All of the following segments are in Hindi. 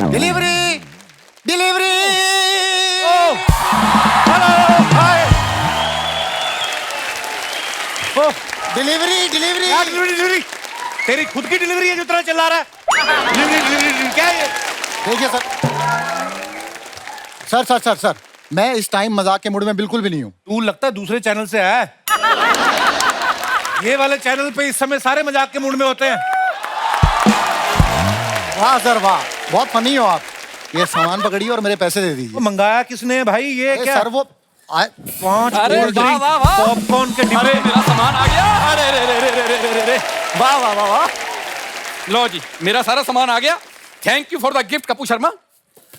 Delivery delivery. Hello hi. Delivery delivery delivery तेरी खुद की डिलीवरी है जो तरह चला रहा है। डिलीवरी क्या है ये? देखिए sir sir sir sir sir मैं इस टाइम मजाक के मूड में बिल्कुल भी नहीं हूँ। तू लगता है दूसरे चैनल से है। ये वाले चैनल पे इस समय सारे मजाक के मूड में होते हैं। वाह सर वाह, बहुत फनी हो आप। ये सामान पकड़िए और मेरे पैसे दे वो दीजिए। मंगाया किसने भाई? ये क्या सर वो 5 अरे वाह वाह वाह, पॉपकॉर्न के अरे डिब्बे। मेरा सामान आ गया। अरे रे रे रे रे रे रे रे, वाह वाह वाह वाह। लो जी, मेरा सारा सामान आ गया। Thank you for the gift Kapoor Sharma.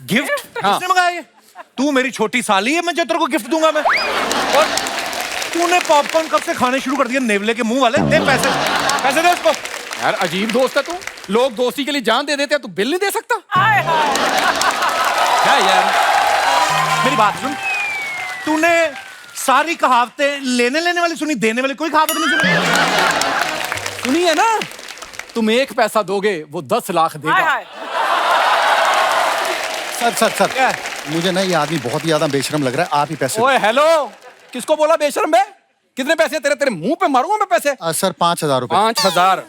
Gift हाँ। किसने मंगाया ये? तू मेरी छोटी साली है, मैं जो तेरे को गिफ्ट दूंगा मैं। और तूने पॉपकॉर्न कब से खाने शुरू कर दिया? नेवले के मुंह वाले, दे पैसे, पैसे दे उसको। यार अजीब दोस्त है तू, लोग दोस्ती के लिए जान दे देते हैं, तू बिल नहीं दे सकता? क्या यार, मेरी बात सुन, तूने सारी कहावतें लेने लेने वाली सुनी, देने वाली कोई कहावत नहीं सुनी। सुनिए ना, तुम 1 पैसा दोगे वो 10 लाख देगा। सर सर सर क्या है? मुझे ना ये आदमी बहुत ही ज्यादा बेशरम लग रहा है। आप ही पैसे ओए हेलो, किसको बोला बेशरम बे? कितने पैसे तेरे? तेरे मुंह पे मारूंगा मैं पैसे। सर 5,000 रुपए। 5,000।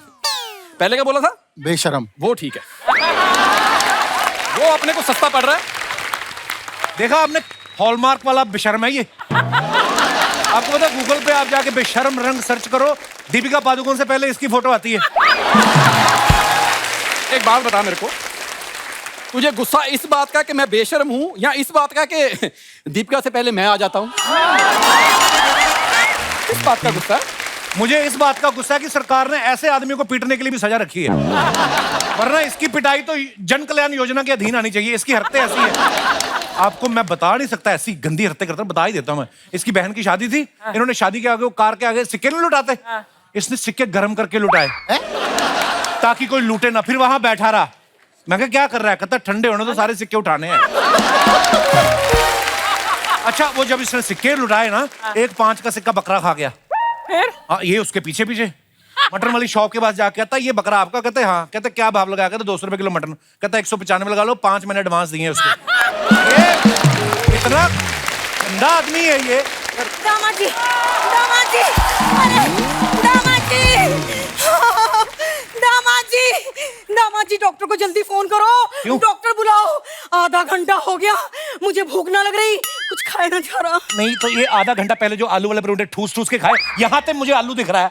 पहले क्या बोला था? बेशरम। वो ठीक है, वो अपने को सस्ता पड़ रहा है। देखा आपने, हॉलमार्क वाला बेशर्म है ये। आपको पता, गूगल पे आप जाके बेशर्म रंग सर्च करो, दीपिका पादुकोण से पहले इसकी फोटो आती है। एक बात बता मेरे को, तुझे गुस्सा इस बात का कि मैं बेशर्म हूं या इस बात का कि दीपिका से पहले मैं आ जाता हूं? किस बात का गुस्सा है? मुझे इस बात का गुस्सा है कि सरकार ने ऐसे आदमियों को पीटने के लिए भी सजा रखी है, वरना इसकी पिटाई तो जन कल्याण योजना के अधीन आनी चाहिए। इसकी हरकतें ऐसी है, आपको मैं बता नहीं सकता, ऐसी गंदी हरकतें करता हूं, बता ही देता हूं मैं। इसकी बहन की शादी थी, इन्होंने शादी के आगे वो कार के आगे सिक्के नहीं लुटाते, इसने सिक्के गर्म करके लुटाए ताकि कोई लूटे ना। फिर वहां बैठा रहा, मैं कहा क्या कर रहा है? कहता ठंडे होने तो सारे सिक्के उठाने हैं। अच्छा, वो जब इसने सिक्के लुटाए ना, एक 5 का सिक्का बकरा खा गया। फिर हाँ, ये उसके पीछे पीछे मटन वाली शॉप के पास जाके कहता ये बकरा आपका? कहते हाँ। कहते क्या भाव लगाया? कहते 200 रुपए किलो मटन। कहता 195 लगा लो, 5 मैंने एडवांस दिए उसको। ये इतना गंदा आदमी है ये। दामाद जी, दामाद जी, अरे दामाद जी, दामाद जी, दामाद जी, डॉक्टर को जल्दी फोन करो। क्यों? डॉक्टर बुलाओ, आधा घंटा हो गया, मुझे भूख ना लग रही, कुछ खाए ना जा रहा। नहीं तो ये आधा घंटा पहले जो आलू वाले परोठे ठूस ठूस के खाए, यहाँ तक मुझे आलू दिख रहा है।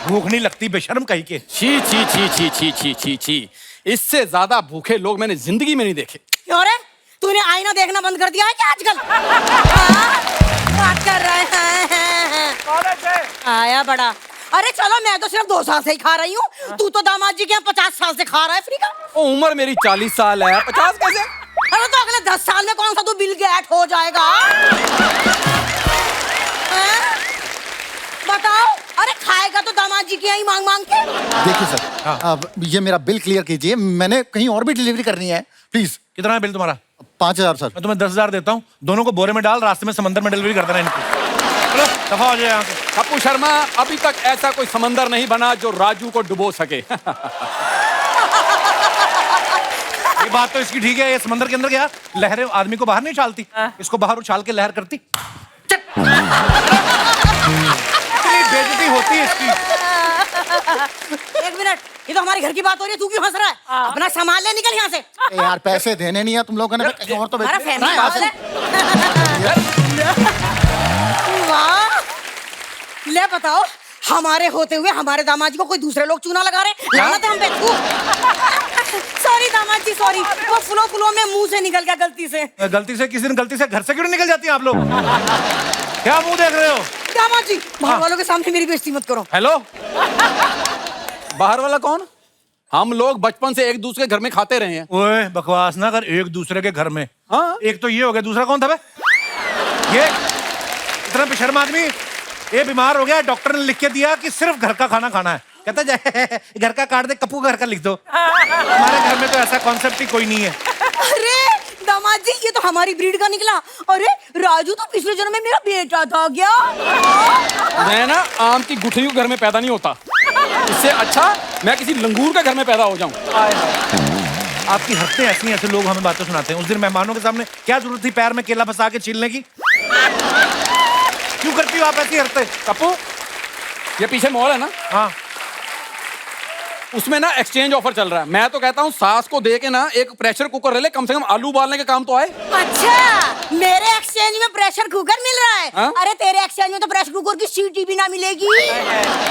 भूख नहीं लगती बेशर्म कहीं के। छी छी छी छी छी छी छी छी, इससे ज्यादा भूखे लोग मैंने जिंदगी में नहीं देखे। क्यों रे, तूने आईना देखना बंद कर दिया है क्या आजकल? हाँ? बात कर रहे हैं। आया बड़ा। अरे चलो, मैं तो सिर्फ 2 साल से ही खा रही हूँ, तू तो दामाद जी के यहाँ 50 साल से खा रहा है फ्री का। ओ, उम्र मेरी 40 साल है, 50 कैसे? अरे तो अगले 10 साल में कौन सा तू बिल गेट हो जाएगा? बताओ, अरे खाएगा तो दामाद जी के यहाँ ही मांग मांग के। देखिए सर, अब ये मेरा बिल क्लियर कीजिए, मैंने कहीं और भी डिलीवरी करनी है प्लीज। कितना है बिल तुम्हारा? 5,000 सर। मैं तुम्हें 10,000 देता हूँ, दोनों को बोरे में डाल, रास्ते में समंदर में डिलीवरी कर देना इनको। चलो दफा हो जाए यहाँ से। कपूर शर्मा, अभी तक ऐसा कोई समंदर नहीं बना जो राजू को डुबो सके। ये बात तो इसकी ठीक है, ये समंदर के अंदर गया, लहरें आदमी को बाहर नहीं उछालती, इसको बाहर उछाल के लहर करती। इतनी बेइज्जती होती है इसकी। 1 मिनट, ये तो हमारे घर की बात हो रही है, तू क्यों हंस रहा है? अपना सामान ले, निकल यहाँ से। यार पैसे देने नहीं है तुम लोगों ने, कहीं और तो हमारा भेज- फैमिली ना, हाउस है। वाह, ले बताओ, हमारे होते हुए हमारे दामाद जी को कोई दूसरे लोग चूना लगा रहे, लानत है हम पे। सॉरी दामाद जी, सॉरी, वो फुलो में मुंह से निकल गया गलती से। गलती से किसी दिन गलती से घर से क्यों निकल जाती हैं आप लोग? क्या मुंह देख रहे हो? दामाद जी, बाहर वालों के सामने मेरी बेइज्जती मत करो। हेलो, बाहर वाला कौन? हम लोग बचपन से एक दूसरे के घर में खाते रहे हैं। ओए बकवास ना कर, एक दूसरे के घर में। हाँ? एक तो ये हो गया, दूसरा कौन था बे? ये इतना बेशर्म आदमी, ये बीमार हो गया, डॉक्टर ने लिख के दिया कि सिर्फ घर का खाना खाना है। कहता जाए घर का काट दे, कपूर घर का लिख दो। हमारे घर में तो ऐसा कॉन्सेप्ट ही कोई नहीं है। अरे दामाद जी, ये तो हमारी ब्रीड का निकला। अरे राजू तो पिछले जन्म में मेरा बेटा था क्या? मैं ना आम की गुठलियों के घर में पैदा नहीं होता, इससे अच्छा मैं किसी लंगूर के घर में पैदा हो जाऊं। आपकी हरकतें ऐसी हैं, ऐसे लोग हमें बातें सुनाते हैं। उस दिन मेहमानों के सामने क्या जरूरत थी पैर में केला फंसा के छीलने की? क्यों करती हो आप ऐसी हरकतें? कप्पू, ये पीछे मॉल है ना, हाँ, उसमें ना एक्सचेंज ऑफर चल रहा है। मैं तो कहता हूँ सास को दे के ना एक प्रेशर कुकर ले ले, कम से कम आलू उबालने के काम तो आए। अच्छा, मेरे एक्सचेंज में प्रेशर कुकर मिल रहा है? हाँ? अरे तेरे एक्सचेंज में तो प्रेशर कुकर की सीटी भी ना मिलेगी।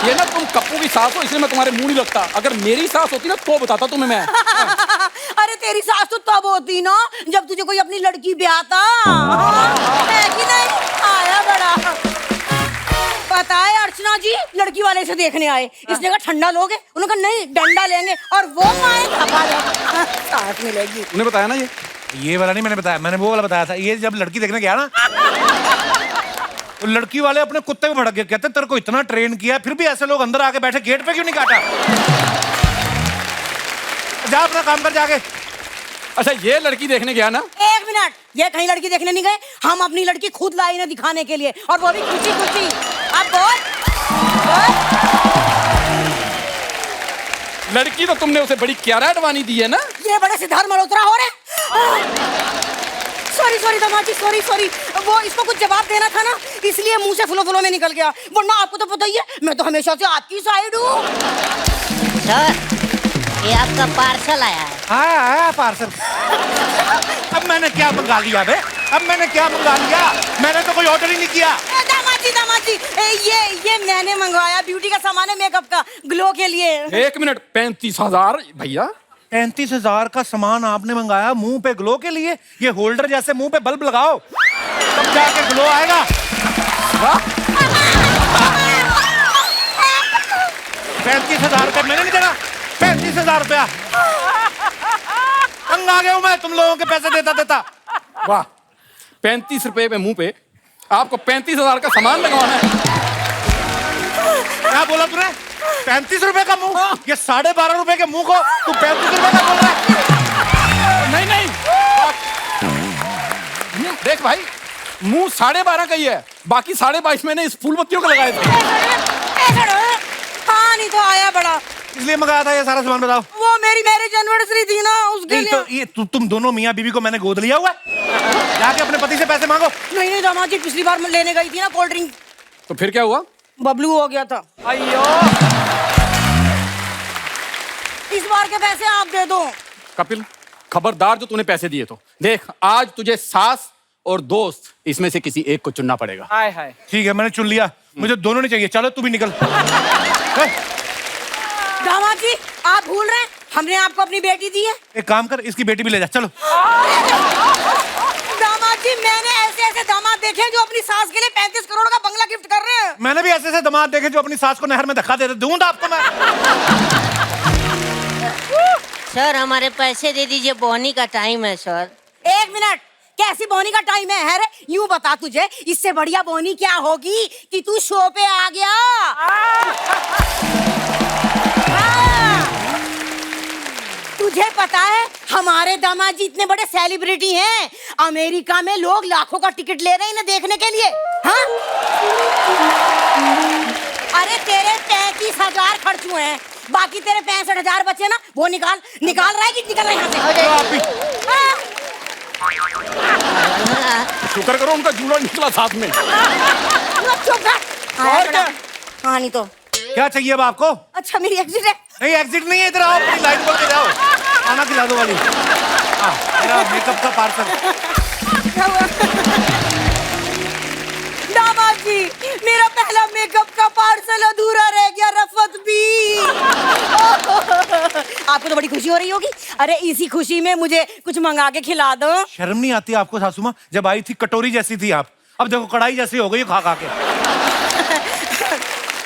ये ना तुम कप्पू की सास हो इसलिए मैं तुम्हारे मुंह नहीं लगता। अगर मेरी सास होती ना तो बताता तुम्हें मैं। अरे तेरी सास तो तब होती ना जब तुझे कोई अपनी लड़की ब्याहता। है कि नहीं? आया बड़ा। पता है अर्चना जी लड़की वाले से देखने आए, इसने कहा ठंडा लोगे, उन्होंने कहा नहीं डंडा लेंगे, और वो माए साथ मिलेगी। उन्हें बताया ना ये वाला नहीं मैंने बताया, मैंने वो वाला बताया था। ये जब लड़की देखने गया ना तो लड़की वाले अपने कुत्ते को भड़क गए, कहते तेरे को इतना ट्रेन किया फिर भी ऐसे लोग अंदर आके बैठे, गेट पे क्यों नहीं काटा? जा अपना काम कर जाके। अच्छा, ये लड़की देखने गया ना? एक मिनट, ये कहीं लड़की देखने नहीं गए, हम अपनी लड़की खुद लाई ना दिखाने के लिए, और वो भी खुशी खुशी। अब बोल। लड़की तो तुमने उसे बड़ी क्यारा अडवाणी दी है ना? ये बड़े सिद्धार्थ मल्होत्रा हो रहे। सॉरी सॉरी दामाद जी, सॉरी सॉरी, वो इसको कुछ जवाब देना था ना, इसलिए मुंह से फुलो फुलो में निकल गया, वरना आपको तो पता ही है मैं तो हमेशा से आपकी साइड हूँ। सर, ये आपका पार्सल आया है। आया पार्सल। अब मैंने क्या मंगा लिया बे? अब मैंने क्या मंगा लिया? मैंने तो कोई ऑर्डर ही नहीं किया। दामाद जी, ये मैंने मंगवाया, ब्यूटी का सामान है, मेकअप का, ग्लो के लिए। 1 मिनट, 35,000 भैया? 35,000 का सामान आपने मंगाया मुंह पे ग्लो के लिए? ये होल्डर जैसे मुंह पे बल्ब लगाओ तब जाके ग्लो आएगा। 35,000 का मैंने नहीं देना। 35,000 रुपया तंग आ गया हूं मैं तुम लोगों के पैसे देता देता। वाह, 35 रुपए पे मुंह पे आपको 35,000 का सामान लगवाना है? क्या बोला तूने? 35 रुपए का मुंह? ये 12.5 रुपए के मुंह को तू 35 रुपए का बोल रहा है? नहीं नहीं, देख भाई, मुंह 12.5 का ही है, बाकी 22.5 मैंने इस फूल बत्तियों को लगाए थे। हाँ, नहीं तो आया बड़ा, इसलिए मंगाया था ये सारा सामान। बताओ। वो मेरी मैरिज एनिवर्सरी थी ना, उसके नहीं लिए। तो ये तुम दोनों मियाँ बीवी को मैंने गोद लिया हुआ है? जाके अपने पति से पैसे मांगो। नहीं दामाद जी, पिछली बार मैं लेने गई थी ना कोल्ड ड्रिंक, तो फिर क्या हुआ? बबलू हो गया था। अयो, इस बार के पैसे आप दे दो। कपिल, खबरदार जो तूने पैसे दिए तो देख, आज तुझे सास और दोस्त इसमें से किसी एक को चुनना पड़ेगा। हाय हाय। ठीक है, मैंने चुन लिया, मुझे दोनों नहीं चाहिए। चलो तू भी निकल। दामाद जी, आप भूल रहे हैं हमने आपको अपनी बेटी दी है। एक काम कर, इसकी बेटी भी ले जा। चलो। दामाद जी, मैंने ऐसे ऐसे दामाद देखे हैं जो अपनी सास के लिए 35 करोड़ का बंगला गिफ्ट कर रहे हैं। मैंने भी ऐसे ऐसे दामाद देखे जो अपनी सास को नहर में धक्का देते। दूंगा आपको मैं। सर, हमारे पैसे दे दीजिए, बोहनी का टाइम है सर। 1 मिनट, कैसी बोनी का टाइम है? अरे यूं बता, तुझे इससे बढ़िया बोनी क्या होगी कि तू शो पे आ गया। तुझे पता है हमारे दामाद जी इतने बड़े सेलिब्रिटी हैं, अमेरिका में लोग लाखों का टिकट ले रहे हैं इन्हें देखने के लिए। हाँ? अरे तेरे 35,000 खर्च हुए हैं, बाकी तेरे 65,000 बचे ना, वो निकाल रहा है कि निकल रहा है यहाँ से? हाँ? शुक्र करो उनका जूड़ा निकला साथ में। चुप कर। और क्या? हाँ, नहीं तो क्या चाहिए अब आपको? अच्छा, मेरी एग्जिट है। नहीं, एग्जिट नहीं है, इधर आओ, अपनी लाइन पर जाओ। खाना खिला दो वाली। हाँ, मेरा मेकअप का पार्सल। दामाद जी, मेरा पहला मेकअप का पार्सल अधूरा रह गया, रफत भी। आपको तो बड़ी खुशी हो रही होगी। अरे इसी खुशी में मुझे कुछ मंगा के खिला दो। शर्म नहीं आती आपको सासू माँ? जब आई थी कटोरी जैसी थी आप, अब देखो कढ़ाई जैसी हो गई खा खा के।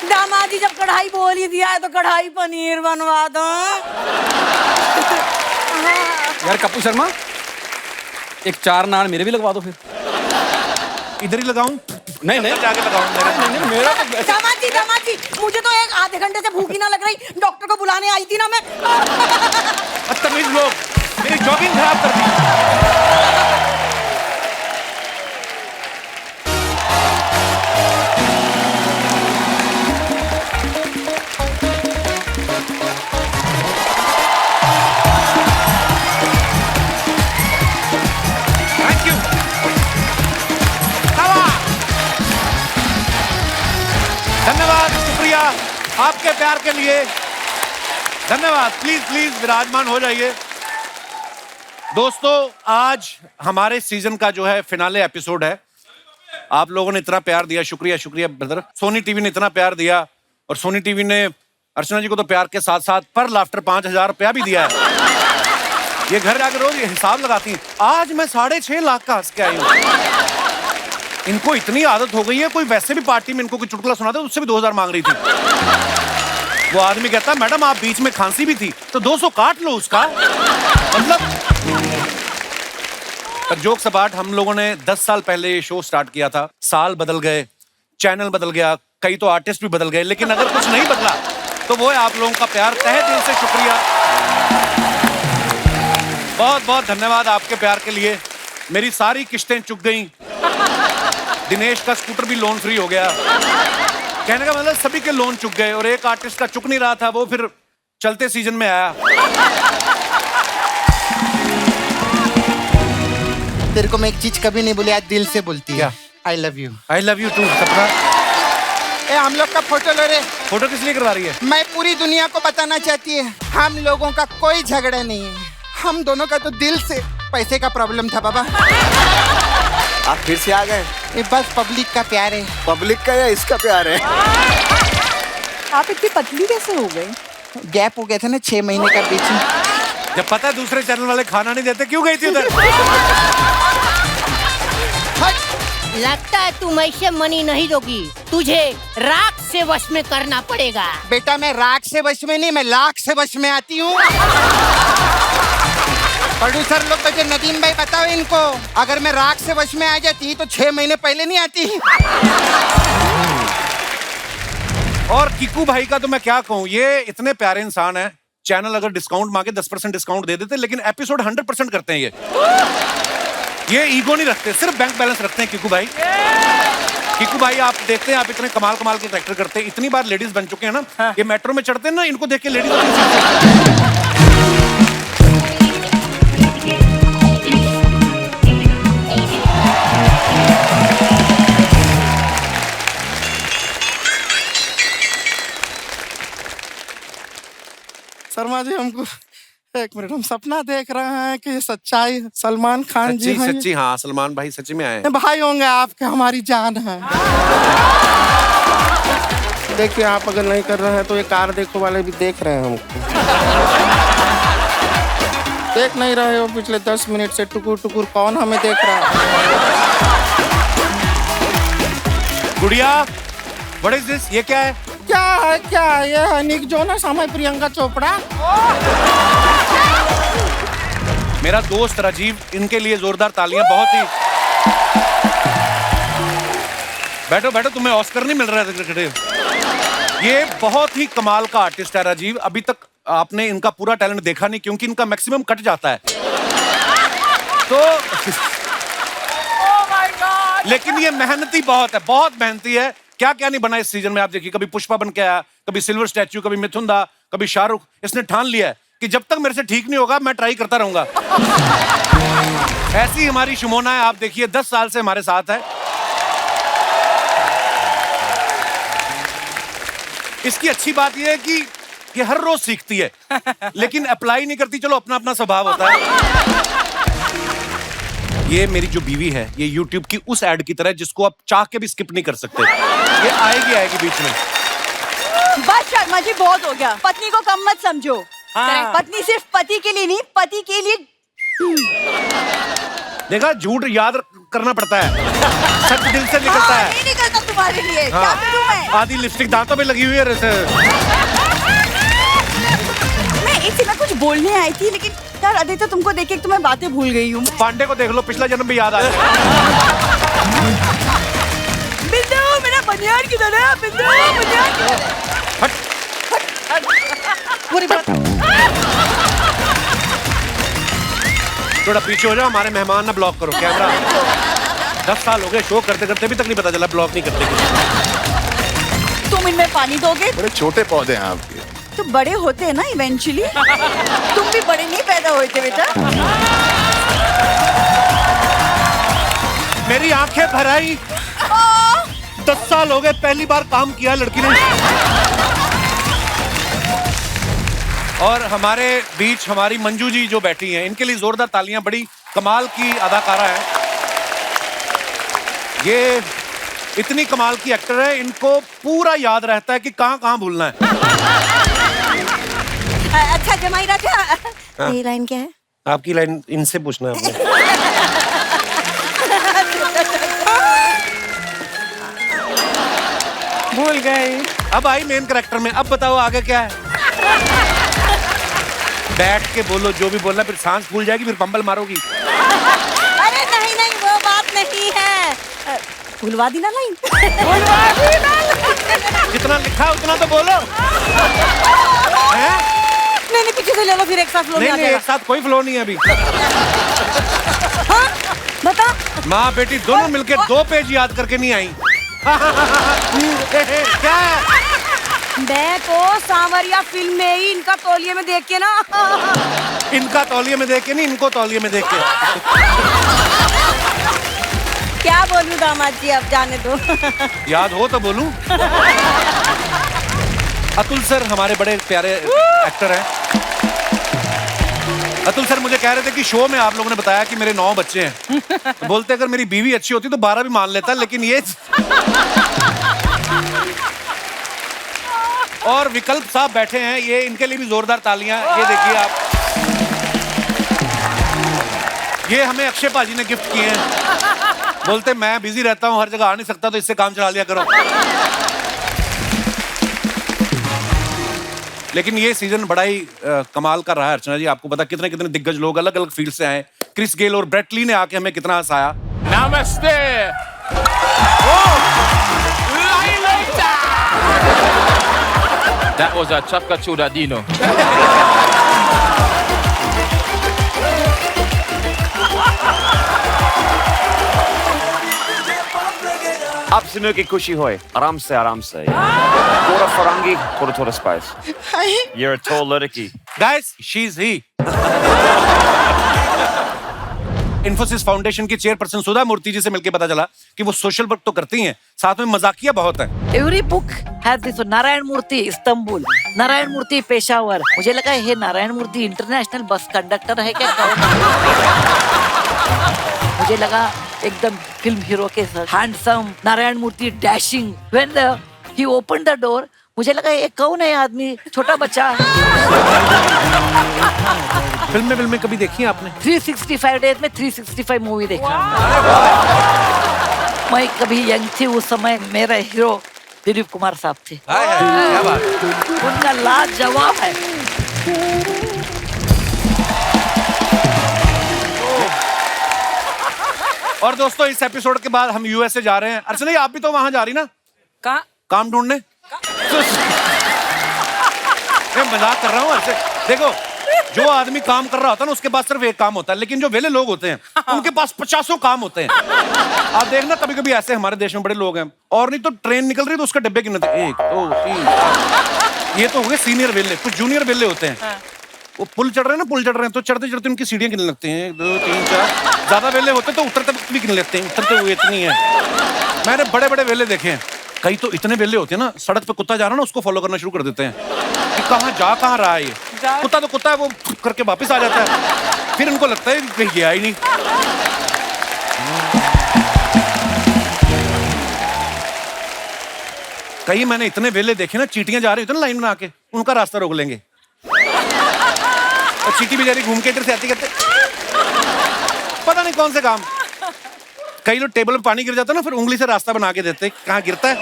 दामाद जी, जब कढ़ाई बोल ही दिया है तो कढ़ाई पनीर बनवा दो। यार कप्पू शर्मा, एक 4 नान मेरे भी लगवा दो फिर। इधर ही लगाऊं? नहीं नहीं, जाके लगाऊं। मेरा तो दामाद जी, मुझे तो एक आधे घंटे से भूखी ना लग रही, डॉक्टर को बुलाने आई थी ना मैं। बदतमीज लोग, मेरी जॉगिंग खराब कर दी। शुक्रिया आपके प्यार के लिए, धन्यवाद। प्लीज प्लीज विराजमान हो जाइए। दोस्तों, आज हमारे सीजन का जो है फिनाले एपिसोड है। आप लोगों ने इतना प्यार दिया, शुक्रिया शुक्रिया ब्रदर। सोनी टीवी ने इतना प्यार दिया, और सोनी टीवी ने अर्चना जी को तो प्यार के साथ साथ पर लाफ्टर 5,000 रुपया भी दिया है। ये घर जाकर रोज ये हिसाब लगाती हैं। आज मैं 6.5 लाख का हंस के आई हूँ। इनको इतनी आदत हो गई है, कोई वैसे भी पार्टी में इनको कोई चुटकुला सुनाता है उससे भी 2,000 मांग रही थी। वो आदमी कहता, मैडम आप बीच में खांसी भी थी तो 200 काट लो उसका। मतलब जोक सपाट, हम लोगों ने 10 साल पहले ये शो स्टार्ट किया था। साल बदल गए, चैनल बदल गया, कई तो आर्टिस्ट भी बदल गए, लेकिन अगर कुछ नहीं बदला तो वो है आप लोगों का प्यार। तहे दिल से शुक्रिया, बहुत बहुत धन्यवाद आपके प्यार के लिए। मेरी सारी किस्तें चुक गई, दिनेश का स्कूटर भी लोन फ्री हो गया। कहने का मतलब सभी के लोन चुक गए, और एक आर्टिस्ट का चुक नहीं रहा था, वो फिर चलते सीजन में आया। तेरे को मैं एक चीज कभी नहीं बोली, आज दिल से बोलती है। क्या? I love you. I love you too Sapna. ए, हम लोग का फोटो लो रे। फोटो किस लिए करवा रही है? मैं पूरी दुनिया को बताना चाहती है, हम लोगों का कोई झगड़ा नहीं है। हम दोनों का तो दिल से पैसे का प्रॉब्लम था बाबा। आप फिर से आ गए? ये बस पब्लिक का प्यार है। पब्लिक का या इसका प्यार है? आप इतनी पतली कैसे हो गई? गैप हो गया था ना 6 महीने का बीच में। जब पता है दूसरे चैनल वाले खाना नहीं देते, क्यों गई थी उधर? लगता है तुम ऐसे मनी नहीं दोगी, तुझे राख से वश में करना पड़ेगा। बेटा मैं राख से वश में नहीं, मैं लाख से वश में आती हूँ। प्रोड्यूसर लोग तो नदीम भाई बताओ इनको, अगर मैं राख से वश में आ जाती तो 6 महीने पहले नहीं आती। और किकू भाई का तो मैं क्या कहूँ, ये इतने प्यारे इंसान है। चैनल अगर डिस्काउंट मांगे 10% डिस्काउंट दे देते, लेकिन एपिसोड 100% करते हैं ये ईगो नहीं रखते, सिर्फ बैंक बैलेंस रखते हैं किकू भाई। किकू भाई आप देखते हैं, आप इतने कमाल कमाल के कैरेक्टर करते हैं, इतनी बार लेडीज बन चुके हैं ना। हाँ। ये मेट्रो में चढ़ते हैं ना, इनको देख के लेडीज। शर्मा जी हमको एक मिनट, हम सपना देख रहे हैं कि सच्चाई सलमान खान जी हैं। सच्ची हाँ, सलमान भाई सच्ची में आए हैं। भाई होंगे आपके, हमारी जान है। देखिए आप अगर नहीं कर रहे हैं तो ये कार देखो वाले भी देख रहे हैं हमको। देख नहीं रहे हो पिछले 10 मिनट से टुकुर टुकुर कौन हमें देख रहा है? गुड़िया, व्हाट इज दिस? ये क्या है? क्या है ये है निक जोनस, हमें प्रियंका चोपड़ा। मेरा दोस्त राजीव, इनके लिए जोरदार तालियां। बहुत ही बैठो बैठो, तुम्हें ऑस्कर नहीं मिल रहा है। ये बहुत ही कमाल का आर्टिस्ट है राजीव। अभी तक आपने इनका पूरा टैलेंट देखा नहीं, क्योंकि इनका मैक्सिमम कट जाता है तो लेकिन ये मेहनती बहुत है, बहुत मेहनती है। क्या क्या नहीं बना इस सीजन में, आप देखिए। कभी पुष्पा बन के आया, कभी सिल्वर स्टैच्यू, कभी मिथुन दा, कभी शाहरुख। इसने ठान लिया है कि जब तक मेरे से ठीक नहीं होगा मैं ट्राई करता रहूंगा। ऐसी हमारी शुमोना है, आप देखिए 10 साल से हमारे साथ है। इसकी अच्छी बात यह है कि ये हर रोज सीखती है, लेकिन अप्लाई नहीं करती। चलो अपना अपना स्वभाव होता है। ये मेरी जो बीवी है, ये YouTube की उस एड की तरह जिसको आप चाह के भी स्किप नहीं कर सकते। ये आएगी बीच में। बस शर्मा जी बहुत हो गया, पत्नी को कम मत समझो। हाँ। पत्नी सिर्फ पति के लिए नहीं, पति के लिए। देखा, झूठ याद करना पड़ता है, सच दिल से निकलता है। नहीं निकलता तुम्हारे लिए। हाँ। क्या करूं मैं? आधी लिपस्टिक दांतों पे लगी हुई है। मैं इसी में कुछ बोलने आई थी, लेकिन यार आदित्य तुमको देख के तो मैं बातें भूल गई हूँ। पांडे को देख लो, पिछला जन्म भी याद आ जाए। बिंदु, मेरा बनियान किधर है? बिंदु, बनियान किधर है? थोड़ा पीछे हो जाओ, हमारे मेहमान ना ब्लॉक करो कैमरा। 10 साल हो गए शो करते करते, अभी तक नहीं पता चला ब्लॉक नहीं करते। तुम इनमें पानी दोगे? बड़े छोटे पौधे हैं आपके। तो बड़े होते हैं ना इवेंचुअली। तुम भी बड़े नहीं पैदा हुए थे बेटा। मेरी आंखें भर आई। 10 साल हो गए, पहली बार काम किया लड़की ने। और हमारे बीच हमारी मंजू जी जो बैठी हैं, इनके लिए जोरदार तालियां। बड़ी कमाल की अदाकारा है ये, इतनी कमाल की एक्टर है, इनको पूरा याद रहता है कि कहां कहां भूलना है। अच्छा जमाई राजा, ये लाइन क्या है? आपकी लाइन इनसे पूछना है आपने। भूल गई। अब आई मेन कैरेक्टर में, अब बताओ आगे क्या है। बैठ के बोलो जो भी बोलना, फिर सांस भूल जाएगी, फिर पंबल मारोगी। अरे नहीं नहीं, वो बात नहीं है। भूलवा दी ना लाइन। जितना लिखा है उतना तो बोलो। हैं? नहीं नहीं, पीछे से ले लो, फिर एक साथ फ्लो नहीं आ नहीं, जाएगा। एक साथ कोई फ्लो नहीं है अभी। हाँ बता। माँ बेटी दोनों मिलके 2 पेज याद करके नहीं आई। क्या है? मैं तो सांवरिया फिल्म में ही इनका तौलिए में देख के ना। इनका तौलिए में देख के नहीं, इनको तौलिए में देख के। क्या बोलूं दामाद जी, अब जाने दो। याद हो तो बोलूं। अतुल सर हमारे बड़े प्यारे एक्टर हैं। अतुल सर मुझे कह रहे थे कि शो में आप लोगों ने बताया कि मेरे 9 बच्चे हैं, तो बोलते अगर मेरी बीवी अच्छी होती तो 12 भी मान लेता, लेकिन ये। और विकल्प साहब बैठे हैं, ये इनके लिए भी जोरदार तालियां। ये देखिए आप, ये हमें अक्षय पाजी ने गिफ्ट किए हैं। बोलते मैं बिजी रहता हूं, हर जगह आ नहीं सकता, तो इससे काम चला लिया करो। लेकिन ये सीजन बड़ा ही कमाल का रहा है अर्चना जी। आपको पता कितने कितने दिग्गज लोग अलग अलग फील्ड से आए। क्रिस गेल और ब्रेट ली ने आके हमें कितना हंसाया। नमस्ते। That was a Chapka Chudadino. आप सुनो की खुशी होए आराम से थोड़ा फरंगी थोड़ा स्पाइस। You're a tall लड़की। Guys she is he. Infosys foundation की चेयरपर्सन सुधा मूर्ति जी से मिलकर पता चला कि वो सोशल वर्क तो करती हैं, साथ में मजाकिया बहुत है। Every book has this Narayana Murthy Istanbul, Narayana Murthy Peshawar. मुझे लगा ये Narayana Murthy international bus conductor है क्या? मुझे लगा एकदम फिल्म हीरो के साथ handsome Narayana Murthy dashing. When he opened the door, मुझे लगा ये कौन है आदमी, छोटा बच्चा। फिल्म में कभी देखी है आपने? 365 डेज में 365 मूवी देखा। मैं कभी यंग थी उस समय, मेरा हीरो दिलीप कुमार साहब थे। क्या बात। उनका लाजवाब है। और दोस्तों इस एपिसोड के बाद हम यूएसए जा रहे हैं। अर्चना जी आप भी तो वहां जा रही ना? कहाँ? काम ढूंढने। मैं मजाक कर रहा हूँ अर्चना। देखो जो आदमी काम कर रहा होता है ना, उसके पास सिर्फ एक काम होता है, लेकिन जो वेले लोग होते हैं उनके पास 50 काम होते हैं। आप देखना कभी कभी ऐसे हमारे देश में बड़े लोग हैं, और नहीं तो ट्रेन निकल रही तो उसका डब्बे गिनते 1 2 3 4। ये तो हो गए सीनियर वेले। कुछ जूनियर वेले होते हैं, वो पुल चढ़ रहे हैं ना, पुल चढ़ रहे हैं तो चढ़ते चढ़ते उनकी सीढ़ियां गिनने लगते हैं 1 2 3 4। ज्यादा वेले होते तो उतरते भी गिन लेते हैं, उतरते हुए इतनी है। मैंने बड़े बड़े वेले देखे हैं। कई तो इतने वेले होते हैं ना, सड़क पे कुत्ता जा रहा है ना, उसको फॉलो करना शुरू कर देते हैं कि कहाँ रहा है ये कुत्ता। तो कुत्ता है, वो करके वापस आ जाता है, फिर उनको लगता है कि कहीं गया ही नहीं। कई मैंने इतने वेले देखे ना, चींटियां जा रही होती ना लाइन बना के, उनका रास्ता रोक लेंगे और चींटी बेचारी घूम के इधर से आती करते पता नहीं कौन से काम। कई लोग टेबल में पानी गिर जाता है ना, फिर उंगली से रास्ता बना के देते कहाँ गिरता है।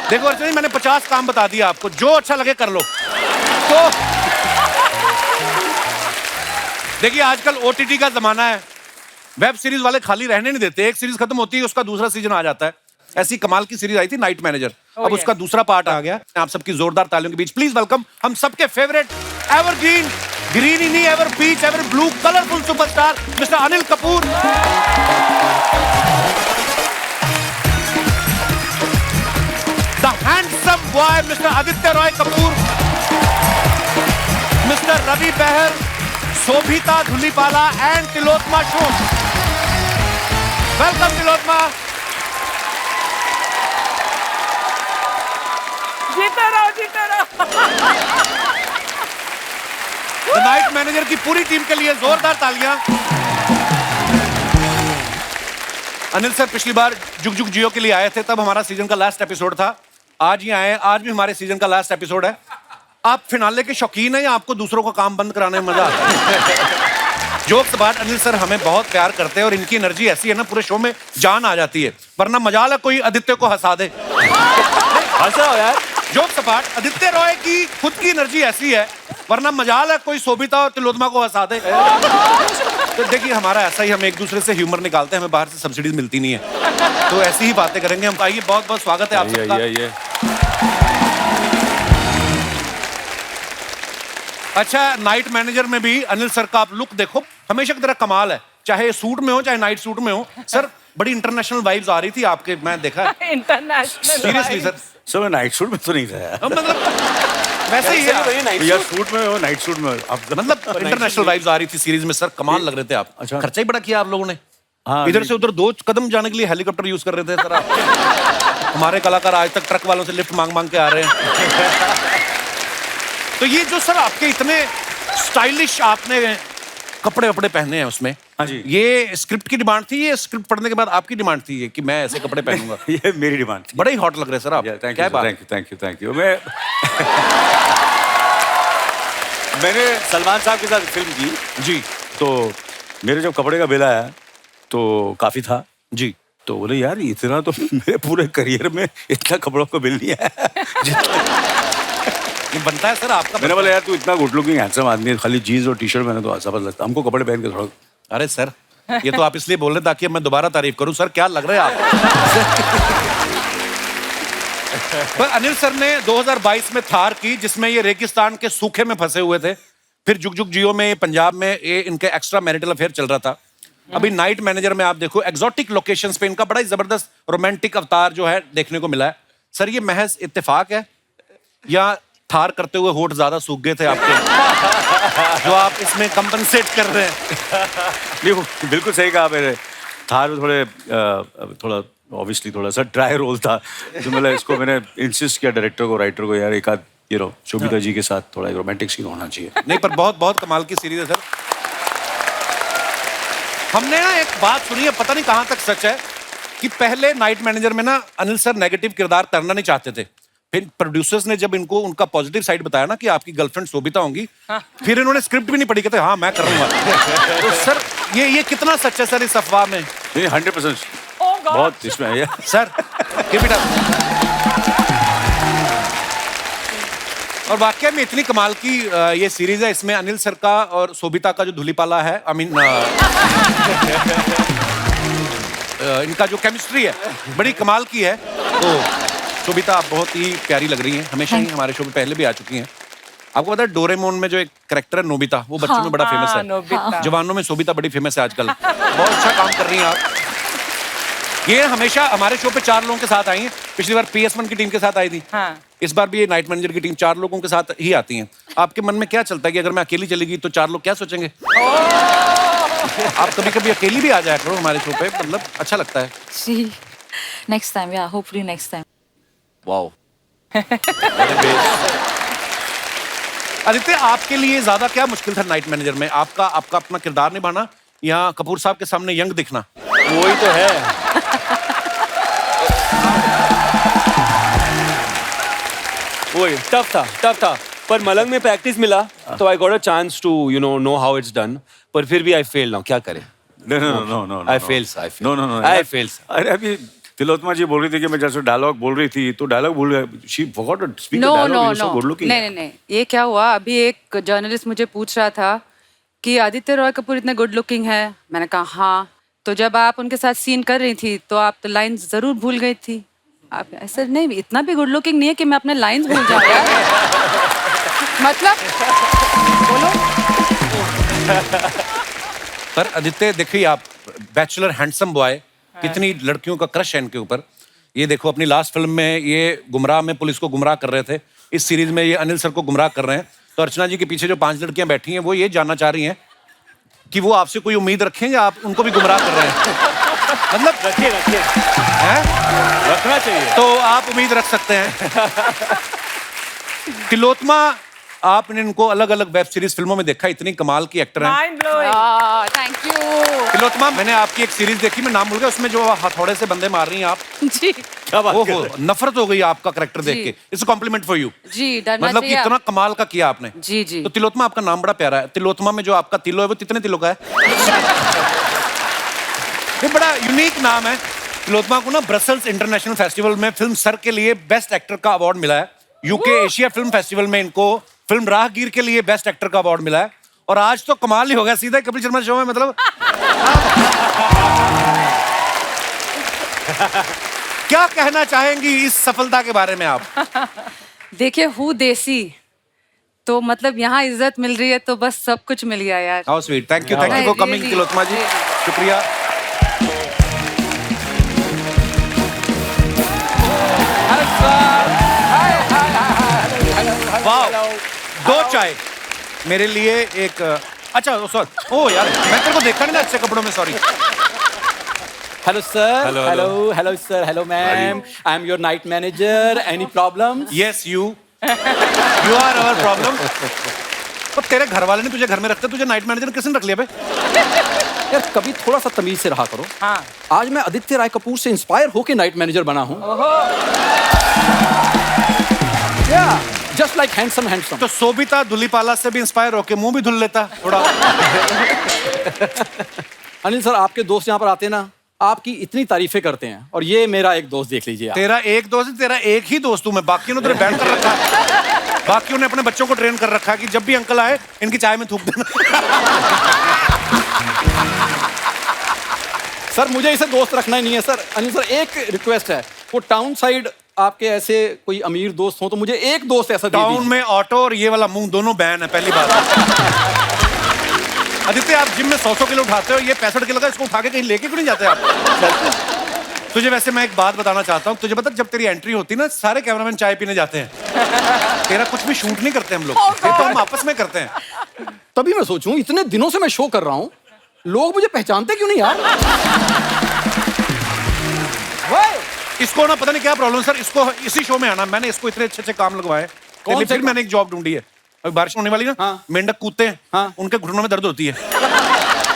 देखो अर्चना जी मैंने 50 काम बता दिया आपको, जो अच्छा लगे कर लो। तो देखिए आजकल OTT का जमाना है, वेब सीरीज वाले खाली रहने नहीं देते। एक सीरीज खत्म होती है उसका दूसरा सीजन आ जाता है। ऐसी कमाल की सीरीज आई थी नाइट मैनेजर, अब उसका दूसरा पार्ट आ गया। आप सबकी जोरदार तालियों के बीच प्लीज वेलकम हम सबके फेवरेट एवरग्रीन, ग्रीन ही नहीं ever peach ever blue colourful superstar mister Anil Kapoor. The handsome boy mister Aditya Roy Kapoor, mister Ravi Behl, Sobhita Dhulipala and Tillotama Shome. Welcome Tillotama. जीते रहो जीते रहो। द नाइट मैनेजर की पूरी टीम के लिए जोरदार तालियां। अनिल सर पिछली बार जुग जुग जियो के लिए आए थे, तब हमारा सीजन का लास्ट एपिसोड था। आज ही आए, आज भी हमारे सीजन का लास्ट एपिसोड है। आप फिनाले के शौकीन हैं या आपको दूसरों का काम बंद कराने में मजा आता है? जोक्स बात, अनिल सर हमें बहुत प्यार करते हैं और इनकी एनर्जी ऐसी है ना, पूरे शो में जान आ जाती है। वरना मजाल है कोई आदित्य को हंसा दे। हंसाओ यार। जोक्स अपार्ट, आदित्य रॉय की खुद की एनर्जी ऐसी है, वरना मजाल है कोई सोबिता और तिलोत्मा को हंसा दे। तो देखिए हमारा ऐसा ही, हम एक दूसरे से ह्यूमर निकालते हैं, हमें बाहर से सब्सिडीज मिलती नहीं है, तो ऐसी ही बातें करेंगे हम। आइए, बहुत बहुत स्वागत है आप सबका। अच्छा, नाइट मैनेजर में भी अनिल सर का आप लुक देखो, हमेशा की तरह कमाल है, चाहे सूट में हो चाहे नाइट सूट में हो। सर बड़ी इंटरनेशनल वाइब्स आ रही थी आपके, मैं देखा इंटरनेशनल सीरियसली सर। सर मैं नाइट सूट में तो नहीं था यार। मतलब वैसे ही है यार, सूट में हो, नाइट सूट में हो। आप मतलब इंटरनेशनल वाइब्स आ रही थी सीरीज में सर, कमाल लग रहे थे आप। अच्छा। खर्चा ही बड़ा किया आप लोगों ने। हाँ, इधर से उधर 2 कदम जाने के लिए हेलीकॉप्टर यूज कर रहे थे सर आप। हमारे कलाकार आज तक ट्रक वालों से लिफ्ट मांग मांग के आ रहे हैं। तो ये जो सर आपके इतने स्टाइलिश आपने कपड़े वपड़े पहने हैं उसमें, हाँ जी, ये स्क्रिप्ट की डिमांड थी, ये स्क्रिप्ट पढ़ने के बाद आपकी डिमांड थी ये कि मैं ऐसे कपड़े पहनूंगा? ये मेरी डिमांड थी। बड़े ही हॉट लग रहे हैं सर आप। क्या बात? Thank you. मैंने सलमान साहब के साथ फिल्म की जी, तो मेरे जब कपड़े का बिल आया तो काफी था जी। तो बोले यार इतना तो मेरे पूरे करियर में इतना कपड़ों को बिल नहीं आया। ये बनता है सर आपका। मैंने बोला यार तू इतना गुड लुकिंग हैंडसम आदमी है, खाली जीन्स और टी शर्ट पहने तो अच्छा लगता, हमको कपड़े पहन के थोड़ा। अरे सर, ये तो आप इसलिए बोल रहे ताकि मैं दोबारा तारीफ करूं। सर क्या लग रहा है आप? पर अनिल सर ने 2022 में थार की, जिसमें ये रेगिस्तान के सूखे में फंसे हुए थे। फिर जुग जुग जियो में, पंजाब में ये इनके एक्स्ट्रा मैरिटल अफेयर चल रहा था। अभी नाइट मैनेजर में आप देखो, एक्सोटिक लोकेशंस पे इनका बड़ा ही जबरदस्त रोमांटिक अवतार जो है देखने को मिला है। सर ये महज इत्तेफाक है या थार करते हुए होठ ज्यादा सूख गए थे आपके, जो आप इसमें कंपनसेट कर रहे हैं? नहीं, बिल्कुल सही कहा मैंने। थार में थोड़ा ऑब्वियसली थोड़ा सा ड्राई रोल था, तो मतलब इसको मैंने इंसिस्ट किया डायरेक्टर को, राइटर को, यार एक आध शोभिता जी के साथ थोड़ा रोमांटिक सीन होना चाहिए। नहीं, पर बहुत बहुत कमाल की सीरीज है सर। हमने ना एक बात सुनी है, पता नहीं कहां तक सच है, कि पहले नाइट मैनेजर में ना अनिल सर नेगेटिव किरदार करना नहीं चाहते थे। फिर प्रोड्यूसर्स ने जब इनको उनका पॉजिटिव साइड बताया ना कि आपकी गर्लफ्रेंड शोभिता होंगी, फिर इन्होंने स्क्रिप्ट भी नहीं पढ़ी, कहते हाँ मैं करूंगा। तो सर ये कितना सच है सर इस अफवाह में? नहीं, 100% बहुत इसमें है सर। बेटा, और वाकई में इतनी कमाल की ये सीरीज है, इसमें अनिल सर का और शोभिता का जो धुलीपाला है, आई मीन इनका जो केमिस्ट्री है बड़ी कमाल की है। तो शोभिता आप बहुत ही प्यारी लग रही हैं, हमेशा ही हमारे शो में पहले भी आ चुकी हैं। आपको पता है डोरेमोन में जो एक कैरेक्टर है नोबिता, वो बच्चों में बड़ा फेमस है। जवानों में शोभिता बड़ी फेमस है आजकल, बहुत अच्छा काम कर रही हैं आप। ये हमेशा हमारे शो पे 4 लोगों के साथ आई हैं। पिछली बार PS1 की टीम के साथ आई थी, इस बार भी ये नाइट मैनेजर की टीम 4 लोगों के साथ ही आती हैं। आपके मन में क्या चलता है कि अगर मैं अकेली चलेगी तो 4 लोग क्या सोचेंगे? आप कभी कभी अकेली भी आ जाया करो हमारे शो पे, मतलब अच्छा लगता है। See, next time, yeah, hopefully next time. Wow. Aditya, आपके लिए ज्यादा क्या मुश्किल था नाइट मैनेजर में? आपका अपना किरदार निभाना या कपूर साहब के सामने यंग दिखना? वही तो है। वही टफ था पर मलंग में प्रैक्टिस मिला तो I got a chance to know how it's done. पर फिर भी आई फेल नाउ, क्या करें? No. I fail. अरे अभी तिलोत्मा जी बोल रही थी कि मैं जैसे डायलॉग बोल रही थी तो डायलॉग भूल गया। She forgot to speak the dialogue, so good looking. नहीं, ये क्या हुआ? अभी एक जर्नलिस्ट मुझे पूछ रहा था कि आदित्य रॉय कपूर इतने गुड लुकिंग है। मैंने कहा हाँ। तो जब आप उनके साथ सीन कर रही थी तो आप तो लाइंस जरूर भूल गई थी। आप ऐसे नहीं, इतना भी गुड लुकिंग नहीं है कि मैं अपने लाइंस भूल जाऊँ यार। मतलब बोलो। पर आदित्य देखिए, आप बैचलर हैंडसम बॉय, कितनी लड़कियों का क्रश है इनके ऊपर। ये देखो, अपनी लास्ट फिल्म में ये गुमराह में पुलिस को गुमराह कर रहे थे, इस सीरीज में ये अनिल सर को गुमराह कर रहे हैं। तो अर्चना जी के पीछे जो 5 लड़कियां बैठी हैं वो ये जानना चाह रही हैं कि वो आपसे कोई उम्मीद रखें या आप उनको भी गुमराह कर रहे हैं? मतलब रखिए रखना चाहिए। तो आप उम्मीद रख सकते हैं। तिलोत्मा आपने इनको अलग अलग वेब सीरीज फिल्मों में देखा, इतनी कमाल की एक्टर हैं। Mind blowing. Thank you Tilottama, मैंने आपकी एक सीरीज देखी, मैं नाम भूल गया, उसमें जो हथौड़े से बंदे मार रही हैं आप, जी क्या बात कर रहे ओहो, हैं? नफरत हो गई आपका करेक्टर देख जी। Okay. It's compliment for you. जी, डरना मतलब कि चाहिए। इतना कमाल का किया आपने। जी जी। तो तिलोत्तमा, आपका नाम बड़ा प्यारा है। तिलोत्तमा में जो आपका तिलो है वो कितने तिलों का है? ये बड़ा यूनिक नाम है। तिलोत्तमा को ना ब्रसल्स इंटरनेशनल फेस्टिवल में फिल्म सर के लिए बेस्ट एक्टर का अवार्ड मिला है। यूके एशिया फिल्म फेस्टिवल में इनको फिल्म राहगीर के लिए बेस्ट एक्टर का अवार्ड मिला है। और आज तो कमाल ही हो गया, सीधा कपिल शर्मा शो में, मतलब क्या कहना चाहेंगी इस सफलता के बारे में आप? देखिए हूँ देसी, तो मतलब यहाँ इज्जत मिल रही है तो बस सब कुछ मिल गया यार। How sweet, thank you for coming Really, Tilottama ji, really. शुक्रिया। वाह, 2 चाय मेरे लिए, एक अच्छा सॉरी, ओ यार मैं तेरे को देखा नहीं ना अच्छे कपड़ों में, sorry. Hello sir, hello sir, hello ma'am, I am your night manager, any problem? Yes you are our problem. तो तेरे घर वाले ने तुझे घर में रखते, तुझे नाइट मैनेजर किसने रख लिया बे? यार कभी थोड़ा सा तमीज से रहा करो। हाँ। आज मैं आदित्य राय कपूर से इंस्पायर होके नाइट मैनेजर बना हूँ। Just like handsome handsome. तो सोबिता दुलीपाला से भी इंस्पायर होके मुंह भी धुल लेता थोड़ा। अनिल सर, आपके दोस्त यहाँ पर आते हैं ना, आपकी इतनी तारीफें करते हैं, और ये मेरा एक दोस्त देख लीजिए आप। तेरा एक दोस्त है, तेरा एक ही दोस्त हूं मैं, बाकियों ने तेरे बैन कर रखा है। बाकियों ने अपने बच्चों को ट्रेन कर रखा है कि जब भी अंकल आए इनकी चाय में थूक देना। सर मुझे इसे दोस्त रखना ही नहीं है सर। अनिल सर, एक रिक्वेस्ट है, वो टाउन साइड आपके ऐसे कोई अमीर दोस्त हो तो मुझे एक दोस्त ऐसा दे टाउन दीजिए। में ऑटो और ये वाला मुंह दोनों बैन है, पहली बात। आदित्य, आप जिम में 100 किलो उठाते हो, ये 65 किलो का, इसको उठा के कहीं लेके क्यों नहीं जाते आप? तुझे वैसे मैं एक बात बताना चाहता हूँ, तुझे पता जब तेरी एंट्री होती है ना, सारे कैमरामैन चाय पीने जाते हैं। तेरा कुछ भी शूट नहीं करते हम लोग, ये तो हम आपस में करते हैं। तभी मैं सोचूं, इतने दिनों से मैं शो कर रहा हूँ, लोग मुझे पहचानते क्यों नहीं यार? इसको ना पता नहीं क्या प्रॉब्लम सर, इसको इसी शो में आना, मैंने इसको इतने अच्छे अच्छे काम लगवाए। कौन से फिर मैंने एक जॉब ढूंढी है, अभी बारिश होने वाली ना, हाँ। मेंढक कूदते हैं, हाँ। उनके घुटनों में दर्द होती है।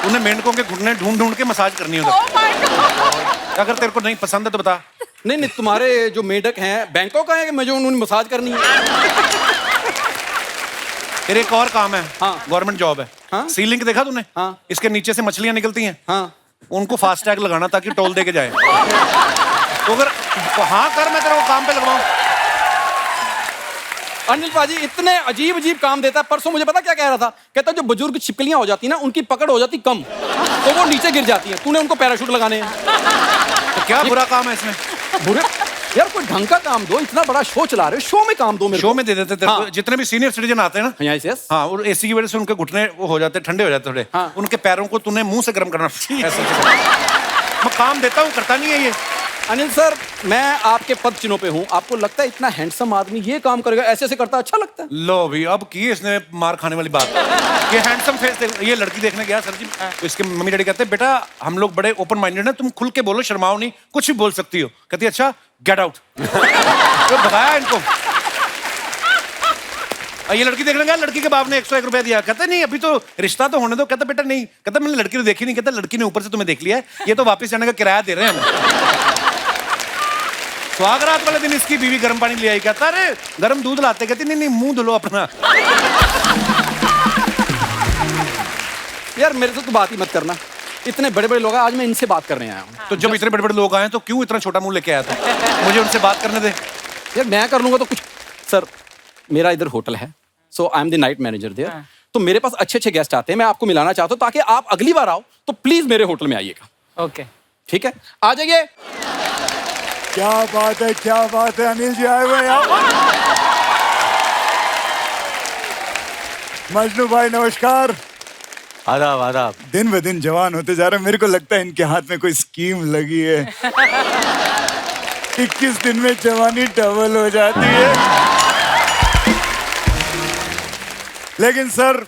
उन्हें मेंढकों के घुटने ढूंढ ढूंढ के मसाज करनी है उधर। अगर तेरे को नहीं पसंद है तो बता। नहीं नहीं, तुम्हारे जो मेढक हैं बैंकॉक आए हैं कि मुझे उन्होंने मसाज करनी है? फिर एक और काम है, हाँ। गवर्नमेंट जॉब है। हाँ। सीलिंग देखा तूने? हाँ। इसके नीचे से मछलियां निकलती हैं, हाँ। उनको फास्ट टैग लगाना ताकि टोल दे के जाए। तो अगर हाँ कर, मैं तेरे को काम पे लगवाऊं। अनिल पाजी इतने अजीब अजीब काम देता है। परसों मुझे पता क्या कह रहा था, कहता जो बुजुर्ग छिपकलियां हो जाती है ना, उनकी पकड़ हो जाती कम, तो वो नीचे गिर जाती है, तूने उनको पैराशूट लगाने हैं। तो क्या बुरा काम है इसमें? बुरे यार, कोई ढंग का काम दो, इतना बड़ा शो चला रहे हो, शो में काम दो मेरे शो को। में दे देते तेरे को। हाँ। जितने भी सीनियर सिटीजन आते हैं ना, Yes, yes. हाँ, और एसी की वजह से उनके घुटने वो हो जाते हैं, ठंडे हो जाते हैं थोड़े। हाँ। उनके पैरों को तूने मुंह से गर्म करना। ऐसे मैं काम देता हूँ, करता नहीं है ये। अनिल सर, मैं आपके पद चिन्हों पे हूँ, आपको लगता है इतना हैंडसम आदमी ये काम करेगा, ऐसे ऐसे करता अच्छा लगता है? लो भी, अब की इसने मार खाने वाली बात। ये हैंडसम फेस, ये लड़की देखने गया सर जी, तो इसके मम्मी डैडी कहते हैं बेटा हम लोग बड़े ओपन माइंडेड हैं, तुम खुल के बोलो, शर्माओ नहीं, कुछ भी बोल सकती हो। कहती अच्छा गेट आउट। तो बताया इनको। और ये लड़की देखने गया, लड़की के बाप ने 101 रुपया दिया। कहते नहीं अभी तो रिश्ता तो होने दो। कहता बेटा नहीं, कहता मैंने लड़की तो देखी नहीं। कहता लड़की ने ऊपर से तुम्हें देख लिया है, ये तो वापस जाने का किराया दे रहे हैं हम। स्वागरात वाले दिन इसकी बीवी गर्म पानी ले आई। कहता अरे गर्म दूध लाते। कहती नहीं नहीं, मुंह धुलो अपना। यार मेरे से तो बात ही मत करना, इतने बड़े बड़े लोग हैं, आज मैं इनसे बात करने आया हूँ। तो जब इतने बड़े बड़े लोग आए तो क्यों इतना छोटा मुंह लेके आया था? मुझे उनसे बात करने दे। यार मैं कर लूंगा तो कुछ। सर मेरा इधर होटल है, so I am the night manager there, तो मेरे पास अच्छे अच्छे गेस्ट आते हैं, मैं आपको मिलाना चाहता हूँ, ताकि आप अगली बार आओ तो प्लीज मेरे होटल में आइएगा। ओके ठीक है, आ जाइए। क्या बात है, क्या बात है, अनिल जी आए हुए यहाँ। मजनू भाई नमस्कार। आदाब आदाब। दिन ब दिन जवान होते जा रहे हैं, मेरे को लगता है इनके हाथ में कोई स्कीम लगी है। 21 दिन में जवानी डबल हो जाती है। लेकिन सर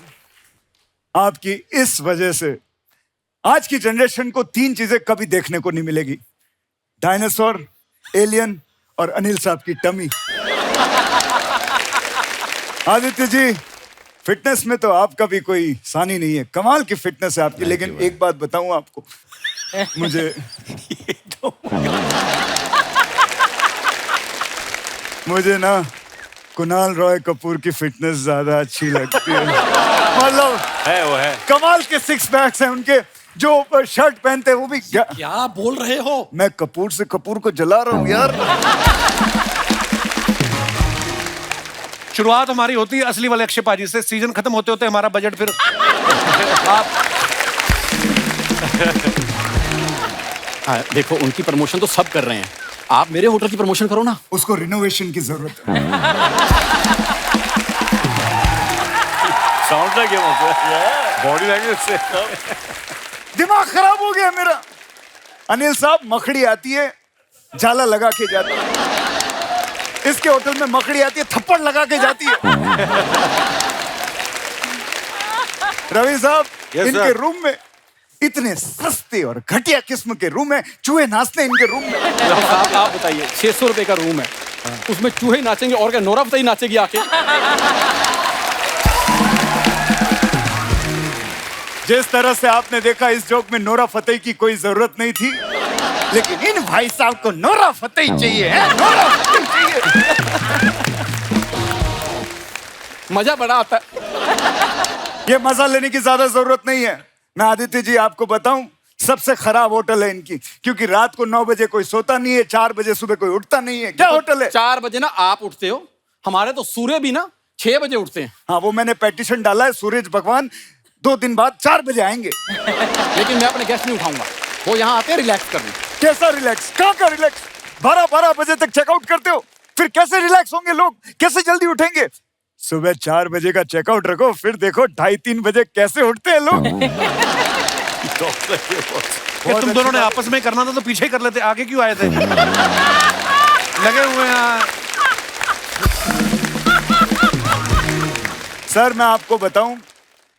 आपकी इस वजह से आज की जनरेशन को 3 चीजें कभी देखने को नहीं मिलेगी: डायनासोर, एलियन और अनिल साहब की टमी। आदित्य जी फिटनेस में तो आपका भी कोई सानी नहीं है, कमाल की फिटनेस है आपकी। लेकिन एक बात बताऊं आपको, मुझे ना कुणाल रॉय कपूर की फिटनेस ज्यादा अच्छी लगती है। मतलब है वो है। कमाल के सिक्स पैक्स हैं उनके, जो शर्ट पहनते हैं वो भी क्या बोल रहे हो? मैं कपूर से कपूर को जला रहा हूँ यार। शुरुआत हमारी होती है असली वाले अक्षय पाजी से, सीजन खत्म होते होते हमारा बजट फिर आप देखो उनकी प्रमोशन तो सब कर रहे हैं, आप मेरे होटल की प्रमोशन करो ना। उसको रिनोवेशन की जरूरत है। साउंड लगे बॉडी लैंग्वेज से दिमाग खराब हो गया मेरा। अनिल साहब, मकड़ी आती है जाला लगा के जाती है, इसके होटल में मकड़ी आती है थप्पड़ लगा के जाती है। रवि साहब, Yes, इनके sir. रूम में इतने सस्ते और घटिया किस्म के रूम है, चूहे नाचते हैं इनके रूम में। साहब आप बताइए, 600 रुपए का रूम है, उसमें चूहे नाचेंगे और क्या नोरा फतेही नाचेगी आके? जिस तरह से आपने देखा, इस जोक में नोरा फतेही की कोई जरूरत नहीं थी, लेकिन इन भाई साहब को नोरा फतेही चाहिए है, नोरा फतेही चाहिए। मजा बड़ा आता है। ये मजा लेने की ज्यादा जरूरत नहीं है। मैं आदित्य जी आपको बताऊं, सबसे खराब होटल है इनकी, क्योंकि रात को 9 बजे कोई सोता नहीं है, 4 बजे सुबह कोई उठता नहीं है। क्या होटल है? 4 बजे ना आप उठते हो, हमारे तो सूर्य भी ना 6 बजे उठते हैं। हाँ, वो मैंने पेटिशन डाला है, सूरज भगवान 2 दिन बाद 4 बजे आएंगे। लेकिन मैं अपने गेस्ट नहीं उठाऊंगा, वो यहाँ आते हैं रिलैक्स करने। कैसा रिलैक्स? कहाँ का रिलैक्स? 12 बजे तक चेकआउट करते हो, फिर कैसे रिलैक्स होंगे लोग? कैसे जल्दी उठेंगे? सुबह 4 बजे का चेकआउट रखो, फिर देखो 2:30-3 बजे कैसे उठते हैं लोग। कि तुम दोनों ने आपस में करना था तो पीछे ही कर लेते, आगे क्यों आए थे? लगे हुए हैं। सर, मैं आपको बताऊं,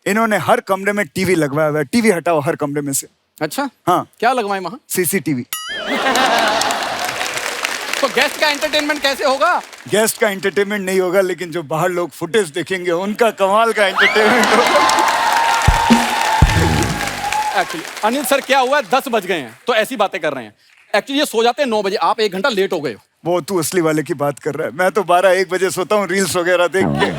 इन्होंने हर कमरे में टीवी लगवाया हुआ है। टीवी हटाओ हर कमरे में से। अच्छा, हाँ। क्या लगवाएं वहां? सीसीटीवी। तो गेस्ट का एंटरटेनमेंट कैसे होगा? गेस्ट का एंटरटेनमेंट नहीं होगा, लेकिन जो बाहर लोग फुटेज देखेंगे उनका कमाल का एंटरटेनमेंट होगा। एक्चुअली अनिल सर, क्या हुआ है, 10 बज गए हैं तो ऐसी बातें कर रहे हैं। एक्चुअली ये सो जाते हैं 9 बजे, आप 1 घंटा लेट हो गए हो। वो तू असली वाले की बात कर रहा है, मैं तो 12-1 बजे सोता हूँ रील्स वगैरह देख के।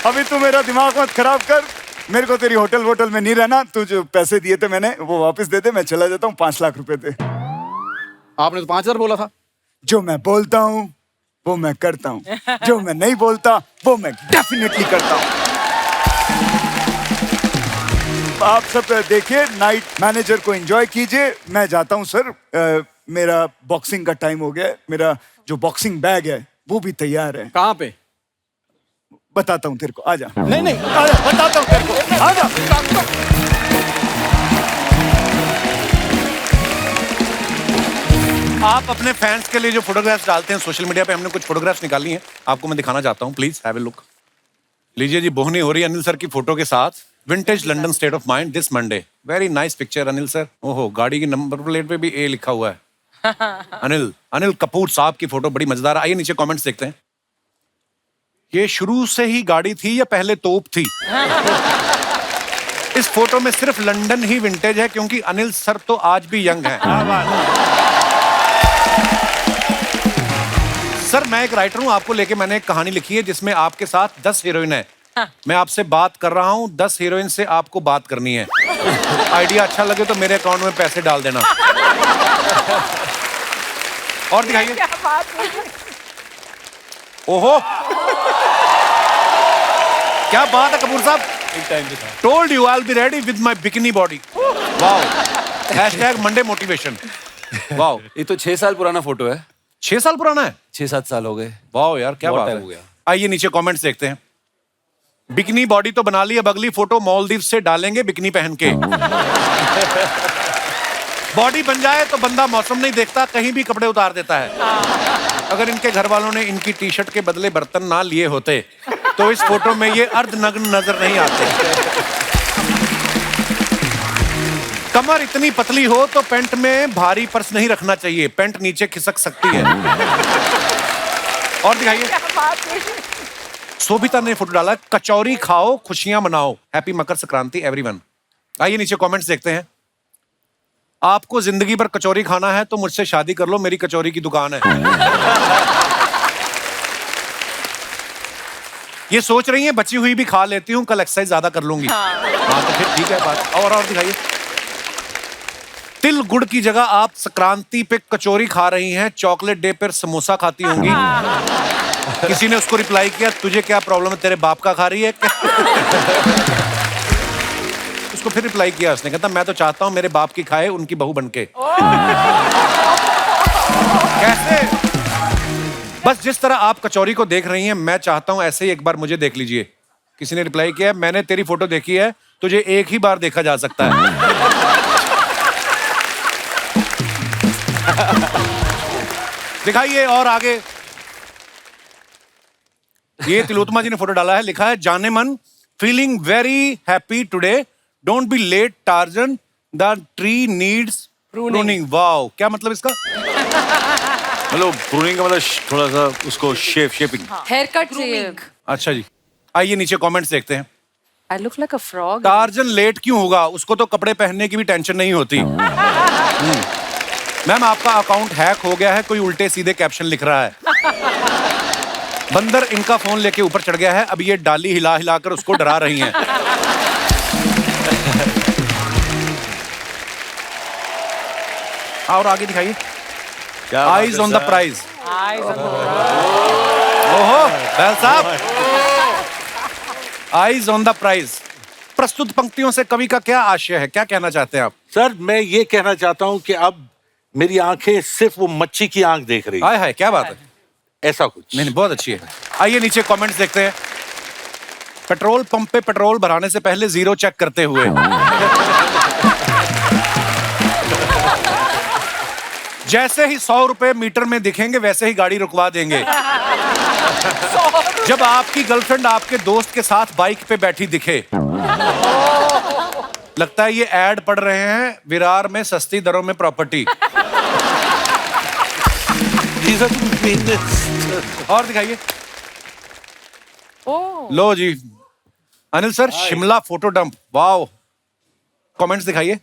अभी तू मेरा दिमाग मत खराब कर, मेरे को तेरी होटल वोटल में नहीं रहना। तू जो पैसे दिए थे मैंने, वो वापस दे दे, मैं चला जाता हूँ। 5 लाख रुपए दे। आपने तो 5000 बोला था। जो मैं बोलता हूँ वो मैं करता हूँ, जो मैं नहीं बोलता वो मैं डेफिनेटली करता हूँ। आप सब देखिए, नाइट मैनेजर को एंजॉय कीजिए। मैं जाता हूँ सर, मेरा बॉक्सिंग का टाइम हो गया है। मेरा जो बॉक्सिंग बैग है वो भी तैयार है। कहाँ पे? बताता हूँ तेरे को, आजा। नहीं नहीं, आजा, बताता हूँ तेरे को, आजा। आप अपने फैंस के लिए जो फोटोग्राफ्स डालते हैं सोशल मीडिया पे, हमने कुछ फोटोग्राफ्स निकाली हैं, आपको मैं दिखाना चाहता हूँ। Please have a look. लीजिए जी, बोहनी हो रही है अनिल सर की फोटो के साथ। Vintage London state of mind this Monday. Very nice picture Anil sir. ओहो, गाड़ी की नंबर प्लेट पे भी ए लिखा हुआ है। अनिल कपूर साहब की फोटो बड़ी मजेदार है। आइए नीचे कमेंट्स देखते हैं। ये शुरू से ही गाड़ी थी या पहले तोप थी? इस फोटो में सिर्फ लंदन ही विंटेज है, क्योंकि अनिल सर तो आज भी यंग हैं। सर, मैं एक राइटर हूं, आपको लेके मैंने एक कहानी लिखी है जिसमें आपके साथ 10 हीरोइन है। मैं आपसे बात कर रहा हूं, 10 हीरोइन से आपको बात करनी है। आइडिया अच्छा लगे तो मेरे अकाउंट में पैसे डाल देना। और दिखाइए। ओहो, क्या बात है कपूर साहब। Told you I will be ready with my bikini body. Wow, hashtag Monday motivation. Wow, ये तो 6 साल पुराना फोटो है। 6 साल पुराना है? 6-7 साल हो गए। वाओ यार, क्या बात हो गया। आइए नीचे कमेंट्स देखते हैं। बिकनी बॉडी तो बना ली, अब अगली फोटो मालदीव से डालेंगे बिकनी पहन के। बॉडी बन जाए तो बंदा मौसम नहीं देखता, कहीं भी कपड़े उतार देता है। अगर इनके घर वालों ने इनकी टी शर्ट के बदले बर्तन ना लिए होते तो इस फोटो में ये अर्धनग्न नजर नहीं आते। कमर इतनी पतली हो तो पैंट में भारी पर्स नहीं रखना चाहिए, पैंट नीचे खिसक सकती है। और दिखाइए। शोभिता ने फोटो डाला, कचौरी खाओ खुशियां मनाओ, हैप्पी मकर संक्रांति एवरीवन। आइए नीचे कमेंट्स देखते हैं। आपको जिंदगी भर कचौरी खाना है तो मुझसे शादी कर लो, मेरी कचौरी की दुकान है। ये सोच रही हैं बची हुई भी खा लेती हूँ, कल एक्सरसाइज ज्यादा कर लूंगी। हाँ तो फिर ठीक है बात। और दिखाइए। तिल गुड़ की जगह आप संक्रांति पे कचौरी खा रही हैं, चॉकलेट डे पर समोसा खाती होंगी। किसी ने उसको रिप्लाई किया, तुझे क्या प्रॉब्लम है, तेरे बाप का खा रही है क्या? उसको फिर रिप्लाई किया उसने, कहता मैं तो चाहता हूं मेरे बाप की खाए उनकी बहू बनके। कैसे? बस जिस तरह आप कचौरी को देख रही हैं, मैं चाहता हूं ऐसे ही एक बार मुझे देख लीजिए। किसी ने रिप्लाई किया, मैंने तेरी फोटो देखी है, तुझे एक ही बार देखा जा सकता है। दिखाइए और आगे। ये तिलोत्तमा जी ने फोटो डाला है, लिखा है जाने मन feeling very happy today, don't be late Tarzan, the tree needs pruning. Wow, क्या मतलब इसका? मतलब प्रूनिंग का मतलब थोड़ा सा उसको शेपिंग, हेयर कट चाहिए। अच्छा जी, आइए नीचे कमेंट्स देखते हैं। I look like a frog. Tarzan late क्यों होगा, उसको तो कपड़े पहनने की भी टेंशन नहीं होती। मैम आपका अकाउंट हैक हो गया है, कोई उल्टे सीधे कैप्शन लिख रहा है। बंदर इनका फोन लेके ऊपर चढ़ गया है, अब ये डाली हिला हिलाकर उसको डरा रही हैं। और आगे दिखाइए। Eyes on the prize. ओहो बैल साहब, आईज ऑन द प्राइज। प्रस्तुत पंक्तियों से कवि का क्या आशय है, क्या कहना चाहते हैं आप? सर मैं ये कहना चाहता हूँ कि अब मेरी आंखें सिर्फ वो मच्छी की आंख देख रही हाय हाय, क्या बात है, ऐसा कुछ नहीं बहुत अच्छी है। आइए नीचे कमेंट्स देखते हैं। पेट्रोल पंप पे पेट्रोल भराने से पहले जीरो चेक करते हुए। जैसे ही 100 रुपए मीटर में दिखेंगे वैसे ही गाड़ी रुकवा देंगे। जब आपकी गर्लफ्रेंड आपके दोस्त के साथ बाइक पे बैठी दिखे, लगता है ये ऐड पढ़ रहे हैं विरार में सस्ती दरों में प्रॉपर्टी। और दिखाइए। लो जी Anil sir, Shimla photo dump, wow. Comments दिखाइए।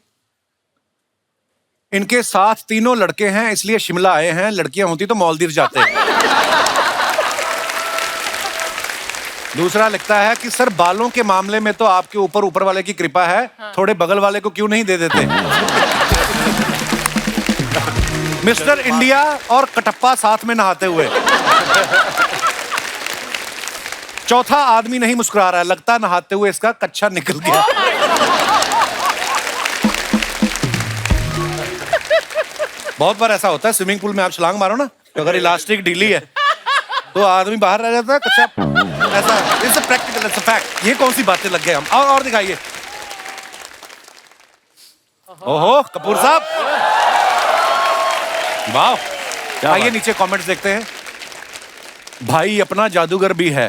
इनके साथ तीनों लड़के हैं इसलिए शिमला आए हैं, लड़कियां होती तो मालदीव जाते। दूसरा लिखता है कि सर बालों के मामले में तो आपके ऊपर ऊपर वाले की कृपा है, थोड़े बगल वाले को क्यों नहीं दे देते? मिस्टर इंडिया और कटप्पा साथ में नहाते हुए। चौथा आदमी नहीं मुस्कुरा रहा है, लगता है नहाते हुए इसका कच्छा निकल गया। बहुत बार ऐसा होता है, स्विमिंग पूल में आप छलांग मारो ना, तो अगर इलास्टिक ढीली है तो आदमी बाहर रह जाता है, कच्चा ऐसा। It's a practical, it's a fact. ये कौन सी बातें लग गए हम। और दिखाइए। ओहो कपूर साहब, वाह। आइए नीचे कमेंट्स देखते हैं। भाई अपना जादूगर भी है।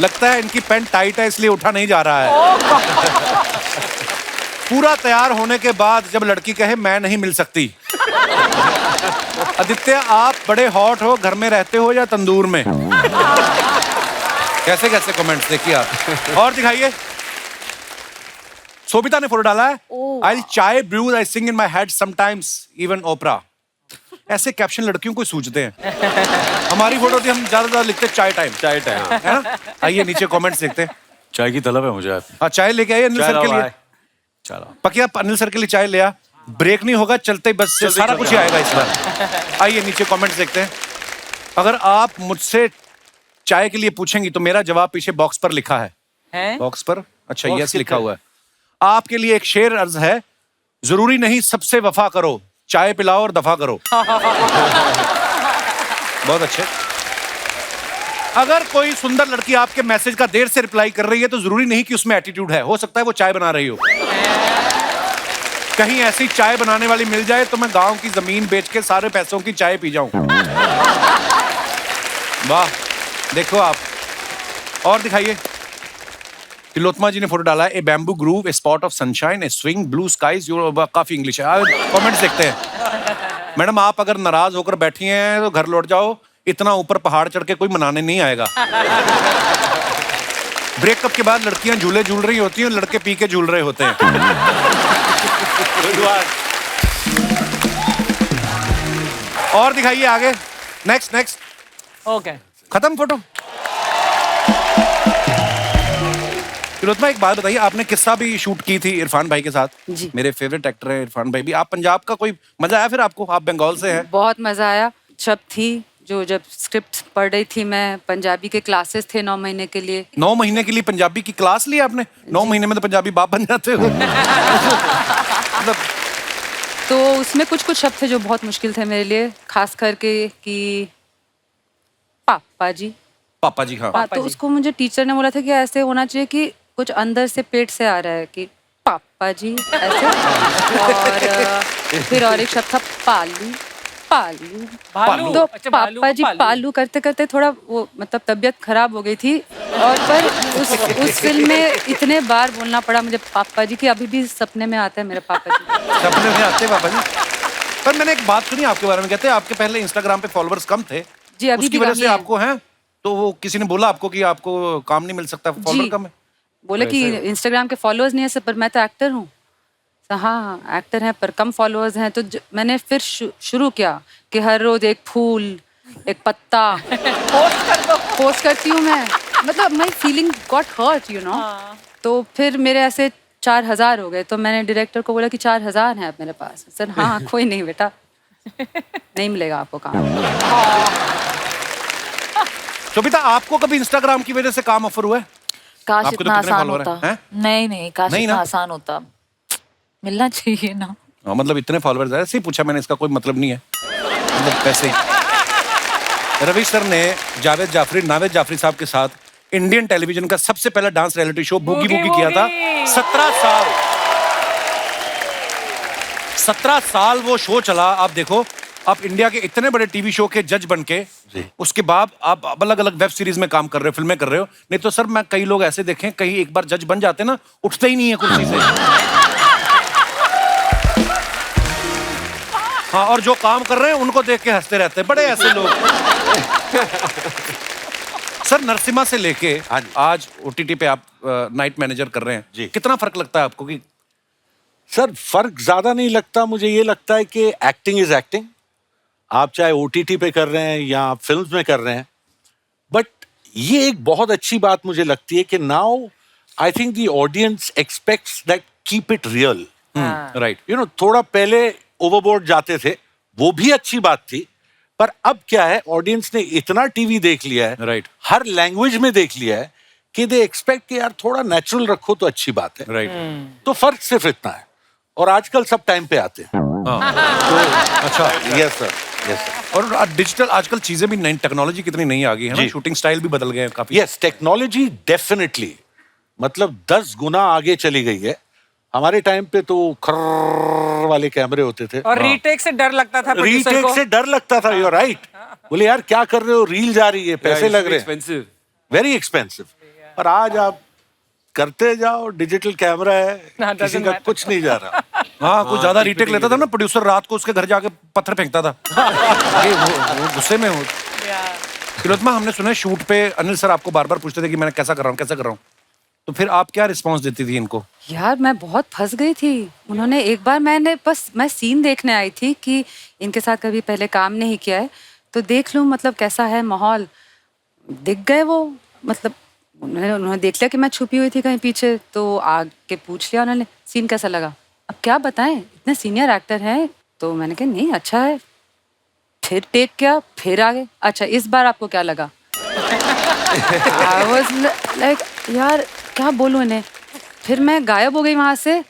लगता है इनकी पैंट टाइट है इसलिए उठा नहीं जा रहा है। पूरा तैयार होने के बाद जब लड़की कहे मैं नहीं मिल सकती। आदित्य आप बड़े हॉट हो, घर में रहते हो या तंदूर में? कैसे कैसे कमेंट्स देखिए आप। और दिखाइए। शोभिता ने फोटो डाला है, I chai brews I sing in my head sometimes even opera. ऐसे कैप्शन लड़कियों को सूझते हैं। हमारी फोटो थी, हम ज्यादा लिखते चाय टाइम, चाय टाइम, है ना? आइए नीचे कमेंट्स देखते हैं। चाय की तलब है मुझे। हाँ चाय लेके आइए अनिल सर के लिए। पकिया अनिल सर के लिए चाय ले आ। ब्रेक नहीं होगा, चलते ही बस से सारा कुछ ही आएगा इस बार। आइए नीचे कमेंट्स देखते हैं। अगर आप मुझसे चाय के लिए पूछेंगी तो मेरा जवाब पीछे बॉक्स पर लिखा है। बॉक्स पर अच्छा यस लिखा हुआ है। आपके लिए एक शेर अर्ज है, जरूरी नहीं सबसे वफा करो, चाय पिलाओ और दफा करो। बहुत अच्छे। अगर कोई सुंदर लड़की आपके मैसेज का देर से रिप्लाई कर रही है तो जरूरी नहीं कि उसमें एटीट्यूड है, हो सकता है वो चाय बना रही हो। कहीं ऐसी चाय बनाने वाली मिल जाए तो मैं गांव की जमीन बेच के सारे पैसों की चाय पी जाऊं। वाह देखो आप। और दिखाइए। तिलोत्तमा जी ने फोटो डाला है, a bamboo grove, a spot of sunshine, a swing, blue skies. काफी इंग्लिश है। कमेंट्स देखते हैं। मैडम आप अगर नाराज होकर बैठी हैं तो घर लौट जाओ, इतना ऊपर पहाड़ चढ़ के कोई मनाने नहीं आएगा। ब्रेकअप के बाद लड़कियां झूले झूल रही होती हैं, लड़के पी के झूल रहे होते हैं। और दिखाइए आगे। Next next. ओके, खत्म फोटो। तिलोत्तमा एक बात बताइए, आपने किस्सा भी शूट की थी इरफान भाई के साथ। जी। मेरे फेवरेट एक्टर हैं इरफान भाई भी। आप पंजाब का कोई मजा आया फिर आपको? आप बंगाल से हैं। बहुत मजा आया। जब स्क्रिप्ट पढ़ रही थी मैं, पंजाबी के क्लासेस थे 9 महीने के लिए। 9 महीने के लिए पंजाबी की क्लास ली आपने? 9 महीने में तो पंजाबी बाप बन जाते हो। मतलब तो उसमें कुछ कुछ शब्द थे जो बहुत मुश्किल थे मेरे लिए, खास करके कि पापा जी। पापा जी, हाँ। तो उसको मुझे टीचर ने बोला था कि ऐसे होना चाहिए कि कुछ अंदर से पेट से आ रहा है कि पापा जी ऐसे। और फिर और एक शब्द था पालू। भालू। तो अच्छा, भालू पापा को जी पालू करते करते थोड़ा वो मतलब तबीयत खराब हो गई थी। और पर उस फिल्म में इतने बार बोलना पड़ा मुझे पापा जी कि अभी भी सपने में आते हैं मेरे पापा जी। सपने में आते हैं पापा जी। पर मैंने एक बात सुनी आपके बारे में, कहते हैं आपके पहले इंस्टाग्राम पे फॉलोअर्स कम थे जी, अभी उसकी भी वजह कम से ही है। आपको हैं, तो वो किसी ने बोला आपको कि आपको काम नहीं मिल सकता, फॉलोअर जी। कम है? बोले कि इंस्टाग्राम के फॉलोअर्स नहीं है सब, पर मैं तो एक्टर हूँ। तो हाँ एक्टर हैं पर कम फॉलोअर्स हैं। तो मैंने फिर शुरू किया कि हर रोज एक फूल, एक पत्ता पोस्ट करती हूँ मैं। मतलब my feeling got hurt you know. तो फिर मेरे ऐसे 4000 हो गए। तो मैंने डायरेक्टर को बोला कि 4000 हैं अब मेरे पास। सर हाँ कोई नहीं बेटा, नहीं मिलेगा आपको काम। शोभिता, आपको कभी इंस्टाग्राम की वजह से काम ऑफर हुआ है? काश आपको तो इतना कितने आसान follower होता। हैं? नहीं काश नहीं इतना ना? आसान होता। मिलना चाहिए ना। हाँ, मतलब इतने फॉलोअर्स है, ऐसे ही पूछा मैंने, इसका कोई मतलब नहीं है, मतलब पैसे ही। रवि सर ने जावेद जाफरी साहब के साथ इंडियन टेलीविजन का सबसे पहला dance reality show boogie boogie किया था। 17 साल वो शो चला। आप देखो, आप इंडिया के इतने बड़े टीवी शो के जज बन के उसके बाद आप अलग अलग वेब सीरीज में काम कर रहे हो, फिल्में कर रहे हो। नहीं तो सर मैं कई लोग ऐसे देखे, कहीं एक बार जज बन जाते ना, उठते ही नहीं है कुर्सी से। हाँ, और जो काम कर रहे हैं उनको देख के हंसते रहते हैं, बड़े ऐसे लोग। सर नरसिम्हा से लेके आज ओटीटी पे आप नाइट मैनेजर कर रहे हैं जी, कितना फर्क लगता है आपको? कि सर फर्क ज्यादा नहीं लगता, मुझे ये लगता है कि एक्टिंग इज एक्टिंग। आप चाहे ओटीटी पे कर रहे हैं या आप फिल्म्स में कर रहे हैं, बट ये एक बहुत अच्छी बात मुझे लगती है कि now I think the audience aspects that keep it real. Right, you know, थोड़ा पहले ओवरबोर्ड जाते थे, वो भी अच्छी बात थी, पर अब क्या है, ऑडियंस ने इतना टीवी देख लिया है, राइट, हर लैंग्वेज में देख लिया है कि दे एक्सपेक्ट कि यार थोड़ा नेचुरल रखो तो अच्छी बात है। राइट, तो फर्क सिर्फ इतना है। और आजकल सब टाइम पे आते हैं। अच्छा, यस सर, यस सर। और डिजिटल आजकल चीजें भी नई, टेक्नोलॉजी कितनी नई आ गई है ना, शूटिंग स्टाइल भी बदल गए हैं काफी। यस, टेक्नोलॉजी डेफिनेटली मतलब 10 गुना आगे चली गई है। हमारे टाइम पे तो खर्र वाले कैमरे होते थे और रीटेक से डर लगता था प्रोड्यूसर रीटेक को। से डर लगता था। You right. बोले यार क्या कर रहे हो, रील जा रही है, पैसे लग रहे हैं, वेरी एक्सपेंसिव। पर आज आप करते जाओ, डिजिटल कैमरा है, किसी का कुछ नहीं जा रहा। हाँ, कुछ ज्यादा रीटेक लेता था ना प्रोड्यूसर, रात को उसके घर जाके पत्थर फेंकता था। वो गुस्से में हो। तिलोत्तमा, हमने सुना है शूट पे अनिल सर आपको बार बार पूछते थे कि मैं कैसा कर रहा हूँ, तो फिर आप क्या रिस्पॉन्स देती थी इनको? यार मैं बहुत फंस गई थी। उन्होंने एक बार, मैं सीन देखने आई थी कि इनके साथ कभी पहले काम नहीं किया है, तो देख लूं मतलब कैसा है माहौल। दिख गए वो, मतलब उन्होंने देख लिया कि मैं छुपी हुई थी कहीं पीछे, तो आके पूछ लिया उन्होंने सीन कैसा लगा। अब क्या बताएं, इतने सीनियर एक्टर हैं। तो मैंने कहा नहीं अच्छा है। फिर टेक किया, फिर आगे, अच्छा इस बार आपको क्या लगा? I was like, यार क्या बोलूं इन्हें। फिर मैं गायब हो गई वहां से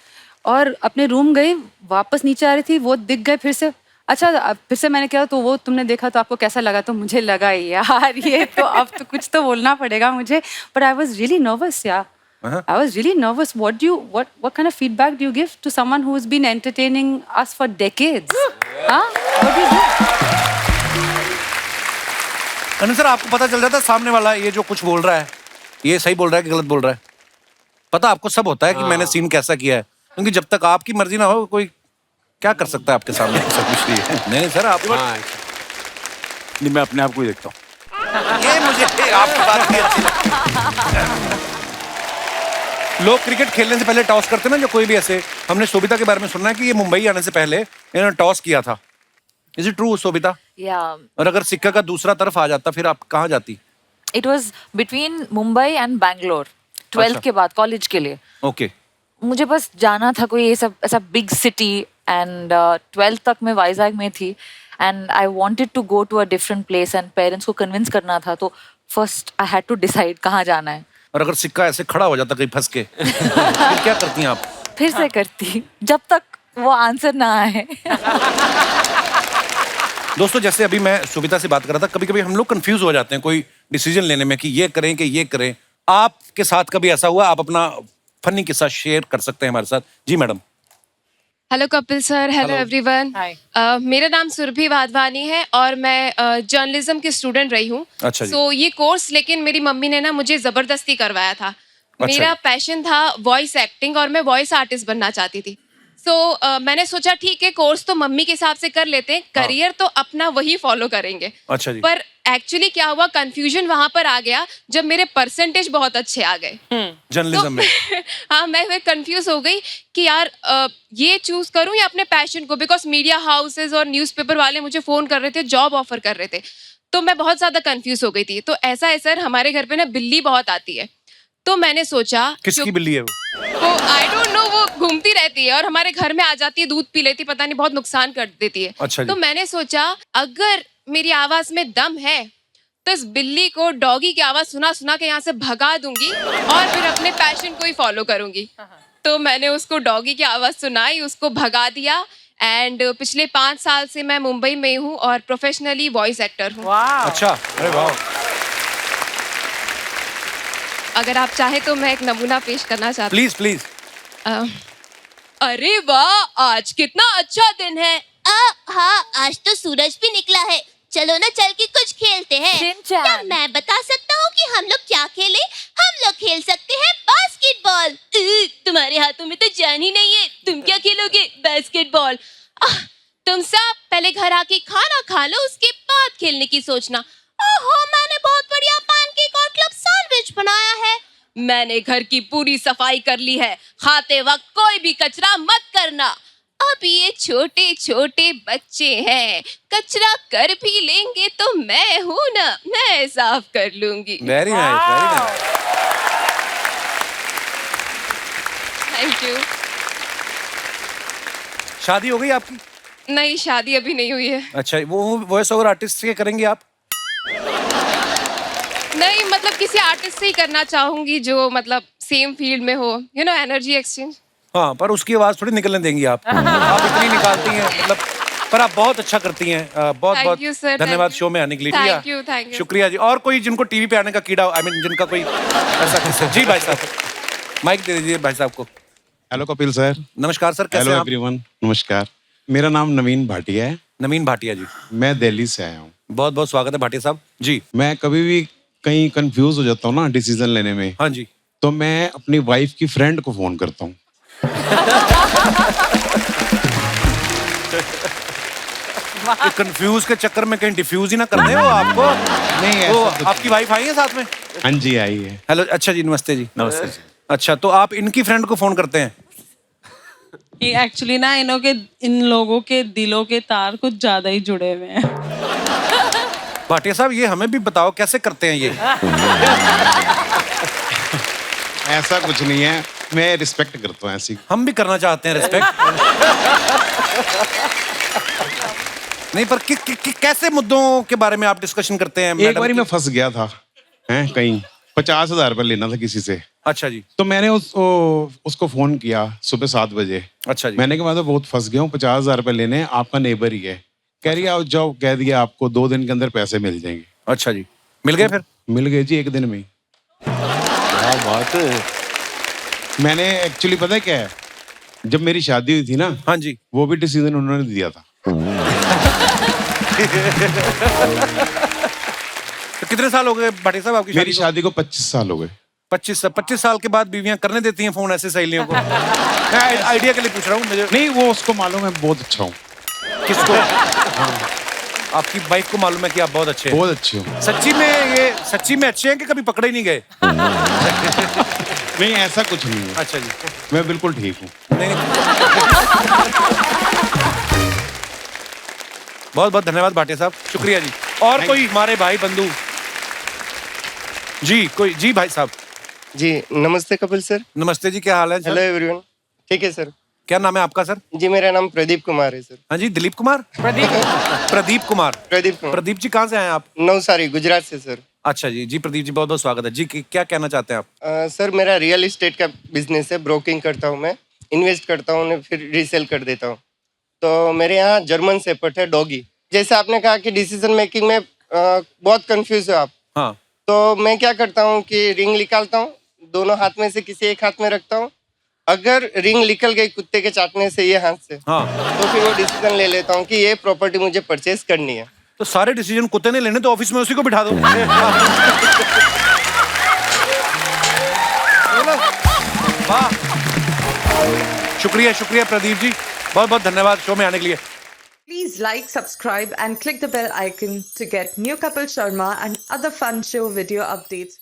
और अपने रूम गई, वापस नीचे आ रही थी, वो दिख गए फिर से। अच्छा फिर से मैंने किया, तो वो तुमने देखा तो आपको कैसा लगा? तो मुझे लगा यार ये तो अब तो कुछ तो बोलना पड़ेगा मुझे। But I was really nervous यार। I was really nervous. What kind of feedback do you give to someone who's been entertaining us for decades? Huh? What do you do? Anil sir, आपको पता चल जाता है सामने वाला ये जो कुछ बोल रहा है, ये सही बोल रहा है कि गलत बोल रहा है? पता आपको सब होता है कि मैंने सीन कैसा किया है, क्योंकि जब तक आपकी मर्जी ना हो कोई क्या कर सकता है आपके सामने? सब कुछ नहीं है। नहीं सर आप नहीं, मैं अपने आप को ही देखता हूँ। ये मुझे आपकी बात नहीं अच्छी लगती। लोग क्रिकेट खेलने से पहले टॉस करते हैं ना, जो कोई भी ऐसे। हमने शोभिता के बारे में सुना है कि ये मुंबई आने से पहले इन्होंने टॉस किया था। Is it true Shobhita? और अगर सिक्का का दूसरा तरफ आ जाता फिर आप कहाँ जाती? It was between Mumbai and Bangalore 12th के बाद कॉलेज के लिए। ओके मुझे बस जाना था कोई ये सब ऐसा बिग सिटी एंड 12th तक मैं वाइजैग में थी and I wanted to go to a different place and parents को कन्विंस करना था, तो first I had to decide कहाँ जाना है। और अगर सिक्का ऐसे खड़ा हो जाता कहीं फंस के फिर क्या करती हैं आप? फिर से करती जब तक वो आंसर ना आए। दोस्तों जैसे अभी मैं शोभिता से बात कर रहा था, कभी कभी हम लोग कंफ्यूज हो जाते हैं कोई डिसीजन लेने में कि ये करें कि ये करें। आपके साथ कभी ऐसा हुआ? आप अपना फनी किस्सा शेयर कर सकते हैं हमारे साथ। जी madam. Hello Kapil sir, hello everyone. मेरा नाम सुरभि वाधवानी है और मैं जर्नलिज्म की स्टूडेंट रही हूँ। अच्छा जी। सो ये कोर्स लेकिन मेरी मम्मी ने ना मुझे जबरदस्ती करवाया था। मेरा पैशन था वॉइस एक्टिंग और मैं वॉइस आर्टिस्ट बनना चाहती थी। सो मैंने सोचा ठीक है, कोर्स तो मम्मी के हिसाब से कर लेते हैं, करियर तो अपना वही फॉलो करेंगे। अच्छा जी। पर एक्चुअली क्या हुआ, कंफ्यूजन वहां पर आ गया जब मेरे परसेंटेज बहुत अच्छे आ गए जर्नलिज्म में। हाँ, मैं कंफ्यूज हो गई कि यार ये चूज करूं या अपने पैशन को, बिकॉज मीडिया हाउसेज और न्यूज़पेपर वाले मुझे फोन कर रहे थे, जॉब ऑफर कर रहे थे, तो मैं बहुत ज्यादा कंफ्यूज हो गई थी। तो ऐसा है सर, हमारे घर पे ना बिल्ली बहुत आती है, तो मैंने सोचा किसकी बिल्ली है वो आई डोंट नो, वो घूमती रहती है और हमारे घर में आ जाती है, दूध पी लेती, पता नहीं बहुत नुकसान कर देती है। अच्छा जी। तो मैंने सोचा अगर मेरी आवाज में दम है तो इस बिल्ली को डॉगी की आवाज सुना सुना के यहाँ से भगा दूंगी और फिर अपने पैशन को ही फॉलो करूंगी। तो मैंने उसको डॉगी की आवाज सुनाई, उसको भगा दिया एंड पिछले 5 साल से मैं मुंबई में हूँ और प्रोफेशनली वॉइस एक्टर हूँ। अच्छा, अरे वाह। अगर आप चाहे तो मैं एक नमूना पेश करना चाहती हूँ। Please please. अरे वाह, आज कितना अच्छा दिन है। हाँ, आज तो सूरज भी निकला है। चलो ना, चल के कुछ खेलते हैं। क्या मैं बता सकता हूँ कि हम लोग क्या खेले? हम लोग खेल सकते हैं बास्केटबॉल। तुम्हारे हाथों में तो जान ही नहीं है, तुम क्या खेलोगे? बास्केटबॉल। तुम सब पहले घर आके खाना खा लो, उसके बाद खेलने की सोचना। ओहो, मैंने बहुत बढ़िया पैनकेक और क्लब सैंडविच बनाया है। मैंने घर की पूरी सफाई कर ली है, खाते वक्त कोई भी कचरा मत करना। अब ये छोटे छोटे बच्चे हैं, कचरा कर भी लेंगे तो मैं हूं ना, मैं साफ कर लूंगी। Very nice, very nice. Thank you. शादी हो गई आपकी? नहीं, शादी अभी नहीं हुई है। अच्छा, वो वॉइस ओवर आर्टिस्ट से करेंगे आप? नहीं, मतलब किसी आर्टिस्ट से ही करना चाहूंगी जो मतलब सेम फील्ड में हो, यू नो, एनर्जी एक्सचेंज। हाँ, पर उसकी आवाज थोड़ी निकलने देंगी आप। आप इतनी निकालती हैं, मतलब, पर आप बहुत अच्छा करती हैं। बहुत Thank बहुत you, sir, धन्यवाद thank you. शो में आने के लिए। Thank you, thank you. शुक्रिया जी। और कोई जिनको टीवी पे आने का कीड़ा, आई मीन जिनका कोई ऐसा किस्सा? जी भाई साहब, माइक दे दीजिए भाई साहब को। Hello Kapil sir. नमस्कार सर, कैसे हेलो हैं आप? एवरीवन, नमस्कार। मेरा नाम नवीन भाटिया है। नवीन भाटिया जी। मैं दिल्ली से आया हूँ। बहुत बहुत स्वागत है भाटिया साहब जी। मैं कभी भी कहीं कंफ्यूज हो जाता हूँ ना डिसीजन लेने में। हाँ जी। तो मैं अपनी वाइफ की फ्रेंड को फोन करता हूँ। कंफ्यूज के चक्कर में कहीं डिफ्यूज ही ना कर दे वो आपको। नहीं है। वो आपकी वाइफ आई है साथ में? हाँ जी, आई है। हेलो, अच्छा जी, नमस्ते जी। नमस्ते जी। अच्छा, तो आप इनकी फ्रेंड को फोन करते हैं? एक्चुअली ना इन लोगों के दिलों के तार कुछ ज्यादा ही जुड़े हुए हैं। भाटिया साहब, ये हमें भी बताओ कैसे करते हैं ये? ऐसा कुछ नहीं है, मैं रिस्पेक्ट करता हूँ ऐसी। हम भी करना चाहते हैं रिस्पेक्ट। नहीं, पर कैसे मुद्दों के बारे में आप डिस्कशन करते हैं? एक बारी मैं फंस गया था कहीं, 50,000 रुपये लेना था किसी से। अच्छा जी। तो मैंने उसको फोन किया सुबह 7 बजे। अच्छा जी। मैंने कहा मैं तो बहुत फंस गया हूँ, 50,000 रुपये लेने, आपका नेबर ही है। कह रही आओ जाओ, कह दिया आपको 2 दिन के अंदर पैसे मिल जाएंगे। अच्छा जी, मिल गए फिर? मिल गए जी, 1 दिन में। क्या बात है। मैंने एक्चुअली पता है क्या है, जब मेरी शादी हुई थी ना, हाँ जी, वो भी डिसीजन उन्होंने दिया था। तो कितने साल हो गए भाटिया साहब आपकी मेरी शादी को? 25 साल हो गए। 25 साल के बाद बीवियां करने देती हैं फोन ऐसे सहेलियों को? मैं आइडिया के लिए पूछ रहा हूँ मुझे। नहीं, वो उसको मालूम है बहुत अच्छा हूँ। किसको? आपकी वाइफ को मालूम है कि आप बहुत अच्छे हैं? बहुत अच्छे हूँ। सच्ची में अच्छे हैं कि कभी पकड़े ही नहीं गए? नहीं, ऐसा कुछ नहीं है। अच्छा जी, मैं बिल्कुल ठीक हूँ। बहुत बहुत धन्यवाद भाटिया साहब, शुक्रिया जी। और कोई हमारे भाई बंधु जी, कोई जी भाई साहब? जी नमस्ते कपिल सर। नमस्ते जी, क्या हाल है? Hello everyone. ठीक है सर। क्या नाम है आपका सर? जी मेरा नाम प्रदीप कुमार है सर। हाँ जी, दिलीप कुमार? प्रदीप कुमार। प्रदीप जी कहाँ से आए आप? नवसारी गुजरात से सर। अच्छा जी, जी प्रदीप जी बहुत बहुत स्वागत है जी। क्या कहना चाहते हैं आप? सर मेरा रियल एस्टेट का बिजनेस है, ब्रोकिंग करता हूँ मैं, इन्वेस्ट करता हूँ उन्हें फिर रीसेल कर देता हूँ। तो मेरे यहाँ जर्मन शेपर्ड है, डॉगी। जैसे आपने कहा कि डिसीजन मेकिंग में बहुत कंफ्यूज हो आप। हाँ। तो मैं क्या करता हूँ कि रिंग निकालता हूँ, दोनों हाथ में से किसी एक हाथ में रखता हूँ। अगर रिंग निकल गई कुत्ते के चाटने से ये हाथ से, हाँ, तो फिर वो डिसीजन ले लेता हूँ कि ये प्रॉपर्टी मुझे परचेज करनी है। तो सारे डिसीजन कुत्ते ने लेने, तो ऑफिस में उसी को बिठा दो। वाह, शुक्रिया शुक्रिया प्रदीप जी, बहुत बहुत धन्यवाद शो में आने के लिए। Please like, subscribe and click the bell icon to get new Kapil Sharma and other fun show video updates.